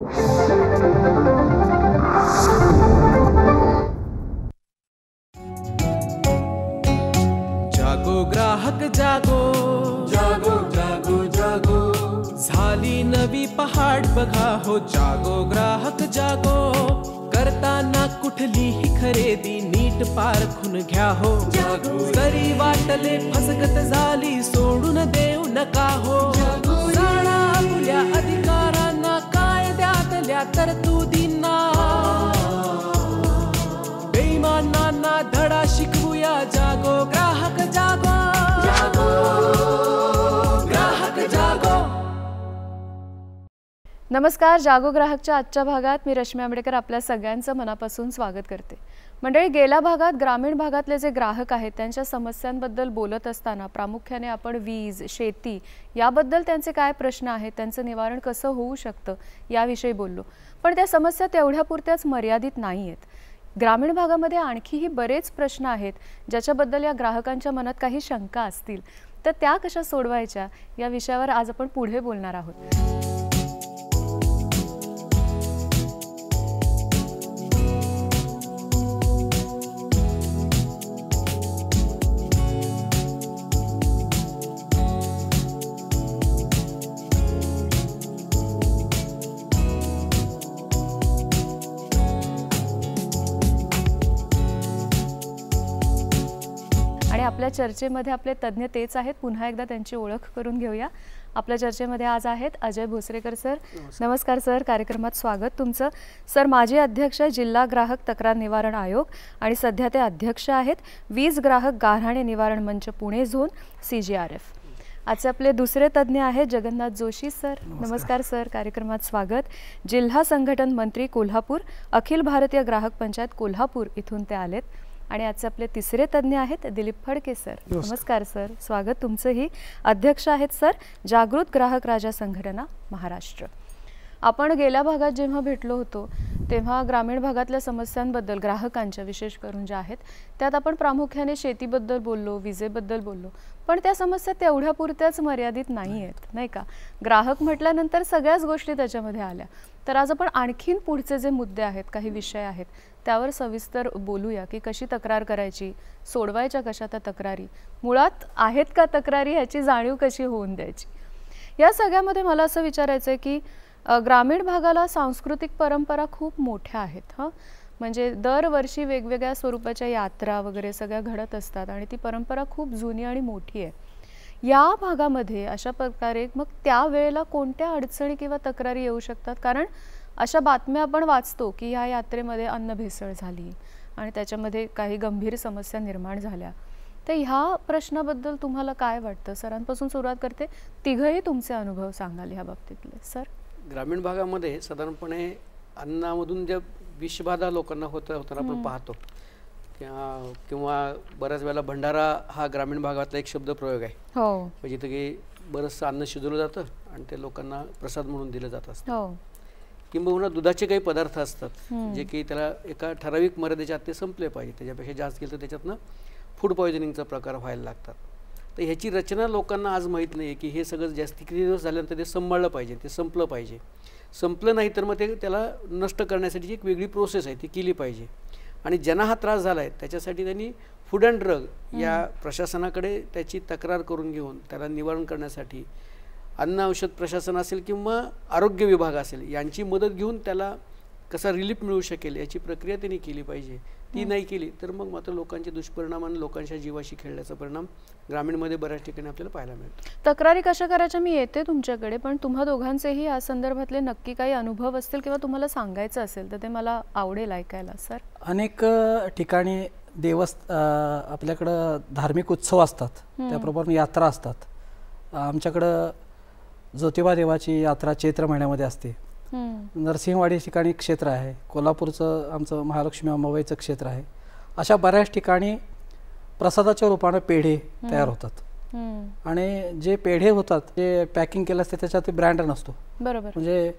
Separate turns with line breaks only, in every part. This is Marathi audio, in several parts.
जागो ग्राहक जागो, जागो जागो जागो, झाली नवी पहाट बघा हो. जागो ग्राहक जागो, करताना कुठलीही खरेदी नीट पारखून घ्या हो. जरी वाटले फसगत झाली सोडून देऊ नका हो. जाणा आपल्या अधिकारांना, कायद्यातल्या तरतुदींना, बेईमानांना धडा शिकवूया. जागो ग्राहक जागो, जागो ग्राहक जागो.
नमस्कार. जागो ग्राहकच्या आजच्या भागात मी रश्मी आंबेडकर आपल्या सगळ्यांचं मनापासून स्वागत करते. मंडळी, गेल्या भागात ग्रामीण भागातले जे ग्राहक आहेत त्यांच्या समस्यांबद्दल बोलत असताना प्रामुख्याने आपण वीज, शेती याबद्दल त्यांचे काय प्रश्न आहेत, त्यांचं निवारण कसं होऊ शकतं याविषयी बोललो. पण त्या समस्या तेवढ्यापुरत्याच मर्यादित नाही आहेत. ग्रामीण भागामध्ये आणखीही बरेच प्रश्न आहेत ज्याच्याबद्दल या ग्राहकांच्या मनात काही शंका असतील, तर त्या कशा सोडवायच्या या विषयावर आज आपण पुढे बोलणार आहोत. आपल्या चर्चेमध्ये आपले तज्ञ तेच आहेत. पुन्हा एकदा त्यांची ओळख करून घेऊया. आपल्या चर्चेमध्ये आज आहेत अजय भोसरेकर सर. नमस्कार सर, कार्यक्रमात स्वागत तुमचं. सर माजी अध्यक्ष जिल्हा ग्राहक तक्रार निवारण आयोग आणि सध्या ते अध्यक्ष आहेत वीज ग्राहक गाऱ्हाणे निवारण मंच पुणे झोन CGRF. आजचे आपले दुसरे तज्ञ आहेत जगन्नाथ जोशी सर. नमस्कार सर, कार्यक्रमात स्वागत. जिल्हा संघटन मंत्री कोल्हापूर, अखिल भारतीय ग्राहक पंचायत कोल्हापूर इथून ते आलेत. आणि आजचे आपले तिसरे तज्ञ आहेत दिलीप फडके सर. नमस्कार सर, स्वागत तुमचंही. अध्यक्ष आहेत सर जागृत ग्राहक राजा संघटना महाराष्ट्र. आपण गेल्या भागात जेव्हा भेटलो होतो तेव्हा ग्रामीण भागातल्या समस्यांबद्दल ग्राहकांच्या विशेष करून ज्या आहेत त्यात आपण प्रामुख्याने शेतीबद्दल बोललो, विजेबद्दल बोललो. पण त्या समस्या तेवढ्यापुरत्याच मर्यादित नाही आहेत, नाही का? ग्राहक म्हटल्यानंतर सगळ्याच गोष्टी त्याच्यामध्ये आल्या. तर आज आपण आणखीन पुढचे जे मुद्दे आहेत, काही विषय आहेत त्यावर सविस्तर बोलूया की कशी तक्रार करायची, सोडवायच्या कशा त्या तक्रारी, मुळात आहेत का तक्रारी ह्याची जाणीव कशी होऊन द्यायची. या सगळ्यामध्ये मला असं विचारायचं आहे की ग्रामीण भागाला सांस्कृतिक परंपरा खूप मोठ्या आहेत. म्हणजे दरवर्षी वेगवेगळ्या स्वरूपाच्या यात्रा वगैरे सगळ्या घडत असतात आणि ती परंपरा खूप जुनी आणि मोठी आहे. या भागामध्ये अशा प्रकारे मग त्यावेळेला कोणत्या अडचणी किंवा तक्रारी येऊ शकतात? कारण अशा बातम्या आपण वाचतो की ह्या यात्रेमध्ये अन्न भेसळ झाली आणि त्याच्यामध्ये काही गंभीर समस्या निर्माण झाल्या. तर ह्या प्रश्नाबद्दल तुम्हाला काय वाटतं? सरांपासून सुरुवात करते. तिघही तुमचे अनुभव सांगाल ह्या बाबतीतले. सर,
ग्रामीण भागामध्ये साधारणपणे अन्नामधून ज्या विषबाधा लोकांना होताना आपण पाहतो किंवा बऱ्याच वेळेला भंडारा हा ग्रामीण भागातला एक शब्द प्रयोग आहे. म्हणजे जिथे की बरंचसं अन्न शिजवलं जातं आणि ते लोकांना प्रसाद म्हणून दिलं जात असतं. किंबहुना दुधाचे काही पदार्थ असतात जे की त्याला एका ठराविक मर्यादेच्या आत ते संपले पाहिजे, त्याच्यापेक्षा जास्त केलं तर त्याच्यातनं फूड पॉयझनिंगचा प्रकार व्हायला लागतात. तर ह्याची रचना लोकांना आज माहीत नाही की हे सगळं जास्ती किती दिवस झाल्यानंतर ते सांभाळलं पाहिजे, ते संपलं पाहिजे. संपलं नाही तर मग ते त्याला नष्ट करण्यासाठी एक वेगळी प्रोसेस आहे ती केली पाहिजे. आणि ज्यांना हा त्रास झाला आहे त्याच्यासाठी त्यांनी फूड अँड ड्रग या प्रशासनाकडे त्याची तक्रार करून घेऊन त्याला निवारण करण्यासाठी अन्न औषध प्रशासन असेल किंवा आरोग्य विभाग असेल यांची मदत घेऊन त्याला कसा रिलीफ मिळू शकेल याची प्रक्रिया त्यांनी केली पाहिजे. ती नाही केली तर मग मात्र लोकांचे दुष्परिणाम आणि लोकांच्या जीवाशी खेळण्याचा परिणाम ग्रामीणमध्ये बऱ्याच ठिकाणी आपल्याला पाहायला मिळतो.
तक्रारी कशा करायच्या मी येते तुमच्याकडे, पण तुम्हा दोघांचेही या संदर्भातले नक्की काही अनुभव असतील किंवा तुम्हाला सांगायचं असेल तर ते मला आवडेल ऐकायला. सर,
अनेक ठिकाणी आपल्याकडं धार्मिक उत्सव असतात, त्याप्रमाणे यात्रा असतात. आमच्याकडं ज्योतिबा देवाची यात्रा चैत्र महिन्यामध्ये असते. नरसिंहवाडी ठिकाणी क्षेत्र आहे, कोल्हापूरचं आमचं महालक्ष्मी अंबाबाईचं क्षेत्र आहे. अशा बऱ्याच ठिकाणी प्रसादाच्या रूपाने पेढे तयार होतात आणि जे पेढे होतात जे पॅकिंग केलं असते त्याच्यात ब्रँड नसतो.
बरोबर.
म्हणजे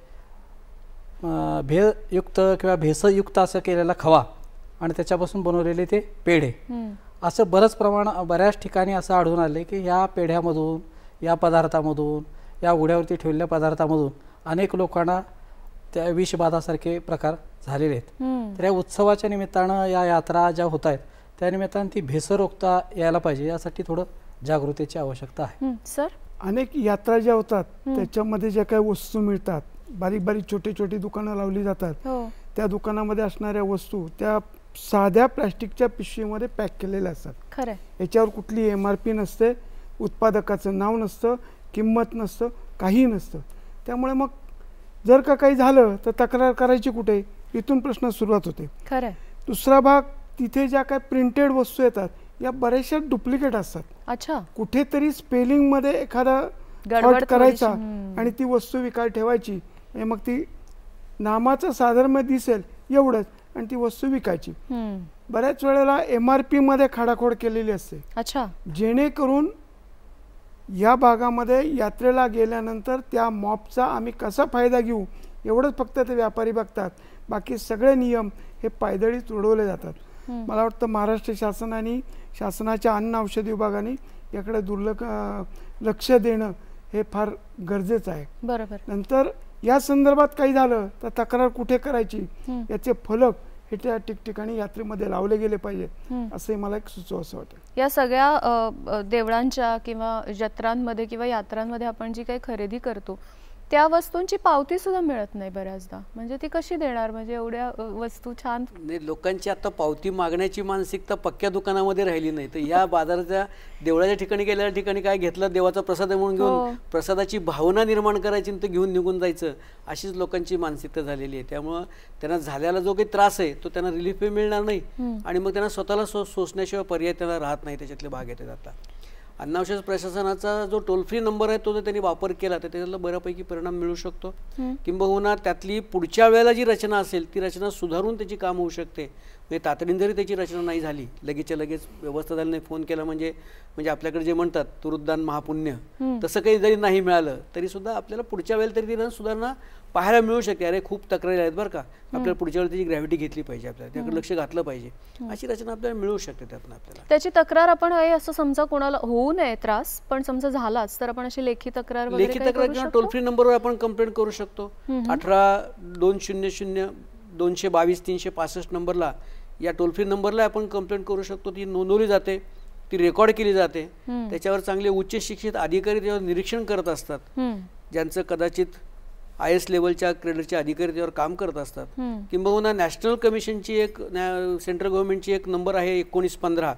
भेळयुक्त किंवा भेसळयुक्त असं केलेला खवा आणि त्याच्यापासून बनवलेले ते पेढे असं बऱ्याच ठिकाणी असं आढळून आले की ह्या पेढ्यामधून, या पदार्थामधून, या उघड्यावरती ठेवलेल्या पदार्थामधून अनेक लोकांना त्या विषबाधासारखे प्रकार झालेले आहेत. तर या उत्सवाच्या निमित्तानं या यात्रा ज्या होत आहेत त्या निमित्तानं ती भेसळ रोखता यायला पाहिजे, यासाठी थोडं जागृतीची आवश्यकता आहे.
सर,
अनेक यात्रा ज्या होतात त्याच्यामध्ये ज्या काही वस्तू मिळतात, बारीक बारीक छोटी छोटी दुकानं लावली जातात, त्या दुकानामध्ये असणाऱ्या वस्तू त्या साध्या प्लॅस्टिकच्या पिशवीमध्ये पॅक केलेल्या असतात.
खरं,
याच्यावर कुठली MRP नसते, उत्पादकाचं नाव नसतं, किंमत नसतं, काहीही नसतं. त्यामुळे मग जर का काही झालं तर तक्रार करायची कुठे, इथून प्रश्न सुरुवात होते.
खरं.
दुसरा भाग, तिथे ज्या काही प्रिंटेड वस्तू येतात या बऱ्याचशा डुप्लिकेट असतात.
अच्छा.
कुठेतरी स्पेलिंग मध्ये एखादा फॉल्ट करायचा आणि ती वस्तू विकायला ठेवायची, मग ती नामाचं साधर्म्य दिसेल एवढंच आणि ती वस्तू विकायची. बऱ्याच वेळेला MRP मध्ये खाडाखोड केलेली असते.
अच्छा.
जेणेकरून या भागामध्ये यात्रेला गेल्यानंतर त्या मॉपचा आम्ही कसा फायदा घेऊ एवढंच फक्त ते व्यापारी बघतात. बाकी सगळे नियम हे पायदळी तुडवले जातात. मला वाटतं महाराष्ट्र शासनाने, शासनाच्या अन्न औषध विभागाने याकडे लक्ष देणं हे फार गरजेचं आहे.
बरोबर.
नंतर या संदर्भात काही झालं तर तक्रार कुठे करायची याचे फलक हे त्या ठिकठिकाणी यात्रेमध्ये लावले गेले पाहिजेत, असंही मला एक सुचव असं वाटतं.
या सगळ्या देवळांच्या किंवा जत्रांमध्ये किंवा यात्रांमध्ये आपण जी काही खरेदी करतो त्या वस्तूंची पावती सुद्धा मिळत नाही बऱ्याचदा. म्हणजे ती कशी देणार, म्हणजे एवढ्या वस्तू छान.
नाही, लोकांची आता पावती मागण्याची मानसिकता पक्क्या दुकानामध्ये राहिली नाही. तर या बाजाराच्या देवळाच्या ठिकाणी गेलेल्या ठिकाणी काय घेतलं, देवाचा प्रसाद म्हणून घेऊन प्रसादाची भावना निर्माण करायची आणि ते घेऊन निघून जायचं, अशीच लोकांची मानसिकता झालेली आहे. त्यामुळं त्यांना झालेला जो काही त्रास आहे तो त्यांना रिलीफही मिळणार नाही आणि मग त्यांना स्वतःला सोसण्याशिवाय पर्याय त्यांना राहत नाही. त्याच्यातले भाग येतात. आता अन्न औषध प्रशासनाचा जो टोल फ्री नंबर आहे तो जर त्यांनी वापर केला तर त्याच्यातला बऱ्यापैकी परिणाम मिळू शकतो. किंबहुना त्यातली पुढच्या वेळेला जी रचना असेल ती रचना सुधारून त्याची काम होऊ शकते. म्हणजे तातडीने जरी त्याची रचना नाही झाली, लगेचच्या लगेच व्यवस्था झाली नाही, फोन केला म्हणजे आपल्याकडे जे म्हणतात तुरुद्दान महापुण्य, तसं काही जरी नाही मिळालं तरी सुद्धा आपल्याला पुढच्या वेळेला तरी ती सुधारणा पाहायला मिळू शकते. अरे खूप तक्रारी आहेत बरं का, आपल्याला पुढच्या वेळेला त्याची ग्रॅव्हिटी घेतली पाहिजे, आपल्याला त्याकडे लक्ष घातलं पाहिजे, अशी रचना आपल्याला मिळू शकते. त्यातून आपल्याला
त्याची तक्रार आपण असं समजा कोणाला होऊ नये त्रास, पण समजा झालाच तर आपण अशी लेखी तक्रार
किंवा टोल फ्री नंबरवर आपण कंप्लेंट करू शकतो. 18-200-222-365 नंबरला, या टोल फ्री नंबरला आपण कंप्लेंट करू शकतो. ती नोंदवली जाते, ती रेकॉर्ड केली जाते. त्याच्यावर चांगले उच्च शिक्षित अधिकारी त्याच्यावर निरीक्षण करत असतात, ज्यांचं कदाचित IS लेवलच्या क्रेडिटचे अधिकारी त्यावर काम करत असतात. किंबहुना नॅशनल कमिशनची एक सेंट्रल गव्हर्नमेंटची एक नंबर आहे 1915,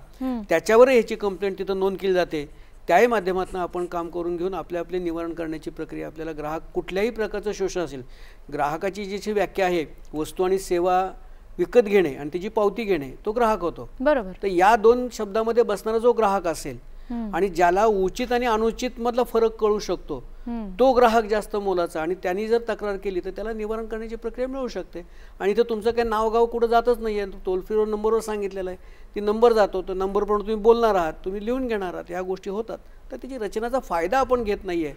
त्याच्यावर ह्याची कंप्लेंट तिथं नोंद केली जाते. त्याही माध्यमातून आपण काम करून घेऊन आपले निवारण करण्याची प्रक्रिया, आपल्याला ग्राहक कुठल्याही प्रकारचं शोषण असेल, ग्राहकाची जी व्याख्या आहे वस्तू आणि सेवा विकत घेणे आणि त्याची पावती घेणे, तो ग्राहक होतो.
बरोबर.
तर या दोन शब्दामध्ये बसणारा जो ग्राहक असेल आणि ज्याला उचित आणि अनुचित मधला फरक कळू शकतो तो ग्राहक जास्त मोलाचा, आणि त्यांनी जर तक्रार केली तर त्याला निवारण करण्याची प्रक्रिया मिळू शकते. आणि इथं तुमचं काही नावगाव कुठं जातच नाही आहे, टोल फ्री नंबरवर सांगितलेलं आहे, ती नंबर जातो, तो नंबरप्रमाणे तुम्ही बोलणार आहात, तुम्ही लिहून घेणार आहात, ह्या गोष्टी होतात. तर त्याची रचनाचा फायदा आपण घेत नाही आहे,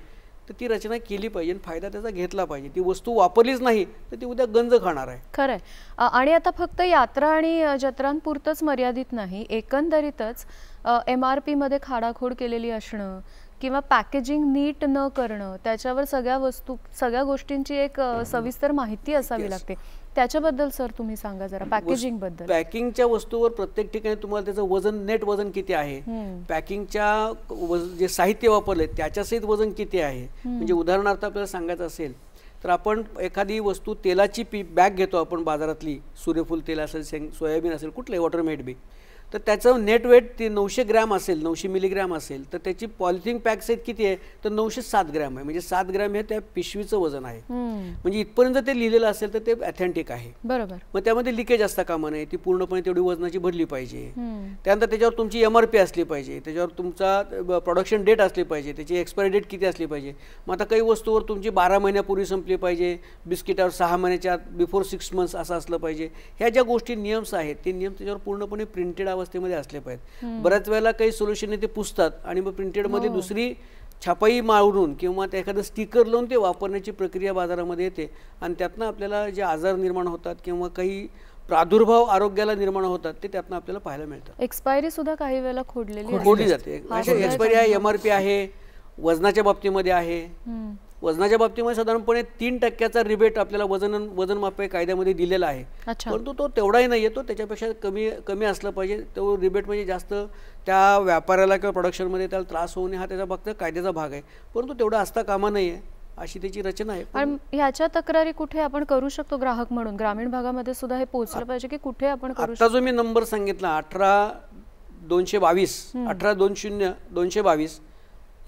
तर ती रचना केली पाहिजे, फायदा त्याचा घेतला पाहिजे. ती वस्तू वापरलीच नाही तर ती उद्या गंज खाणार आहे.
खरंय. आणि आता फक्त यात्रा आणि जत्रांपुरतंच मर्यादित नाही, एकंदरीतच MRP मध्ये खाडाखोड केलेली असणं किंवा पॅकेजिंग नीट न करणं, त्याच्यावर सगळ्या गोष्टींची एक सविस्तर माहिती असावी लागते. त्याच्याबद्दल सर तुम्ही सांगा जरा, पॅकेजिंग बद्दल.
पॅकिंगच्या वस्तूवर प्रत्येक ठिकाणी तुम्हाला त्याचं वजन, नेट वजन किती आहे, पॅकिंगच्या जे साहित्य वापरले त्याच्यासहित वजन किती आहे. म्हणजे उदाहरणार्थ आपल्याला सांगायचं असेल तर आपण एखादी वस्तू, तेलाची बॅग घेतो आपण बाजारातली, सूर्यफूल तेल असेल, सोयाबीन असेल, कुठलंही वॉटरमेट बी, तर त्याचं नेट वेट ते 900 ग्रॅम असेल, 900 मिलीग्रॅम असेल, तर त्याची पॉलिथिन पॅक साईज किती आहे तर 907 ग्रॅम आहे. म्हणजे 7 ग्रॅम हे त्या पिशवीचं वजन आहे. म्हणजे इथपर्यंत ते लिहिलेलं असेल तर ते ऑथेंटिक आहे.
बरोबर.
मग त्यामध्ये लिकेज असता कामा नये, ती पूर्णपणे तेवढी वजनाची भरली पाहिजे. त्यानंतर त्याच्यावर तुमची MRP असली पाहिजे, त्याच्यावर तुमचा प्रोडक्शन डेट असली पाहिजे, त्याची एक्सपायरी डेट किती असली पाहिजे. मग आता काही वस्तूवर तुमची 12 महिन्यापूर्वी संपली पाहिजे, बिस्किटावर 6 महिन्याच्या बिफोर 6 मंथ्स असं असलं पाहिजे. ह्या ज्या गोष्टी नियम्स आहेत ते नियम त्याच्यावर पूर्णपणे प्रिंटेड अवस्थेमध्ये असले पाहिजेत. बऱ्याच वेळेला काही सोल्युशन ते पुसतात आणि मग प्रिंटेडमध्ये दुसरी छापाई मारून किंवा त्या एखादं स्टिकर लावून ते वापरण्याची प्रक्रिया बाजारामध्ये येते आणि त्यातनं आपल्याला जे आजार निर्माण होतात किंवा काही प्रादुर्भाव आरोग्याला निर्माण होतात ते त्यातनं आपल्याला पाहायला मिळतात.
एक्सपायरी सुद्धा काही वेळेला खोडली
जाते. एक्सपायरी आहे, MRP आहे, वजनाच्या बाबतीमध्ये आहे, वजनाच्या बाबतीमध्ये साधारणपणे 3% रिबेट आपल्याला वजनमापे कायद्यामध्ये दिलेला आहे, परंतु तो तेवढाही नाही आहे, तो त्याच्यापेक्षा कमी असलं पाहिजे. तो रिबेट म्हणजे जास्त त्या व्यापाऱ्याला किंवा प्रोडक्शनमध्ये त्याला त्रास होऊ नये हा त्याचा फक्त कायद्याचा भाग आहे, परंतु तेवढा असता कामा नाही आहे अशी त्याची रचना आहे.
आणि ह्याच्या तक्रारी कुठे आपण करू शकतो ग्राहक म्हणून? ग्रामीण भागामध्ये सुद्धा हे पोहोचलं पाहिजे की कुठे आपण करू शकतो?
आता जो मी नंबर सांगितला 18-222 18-20-222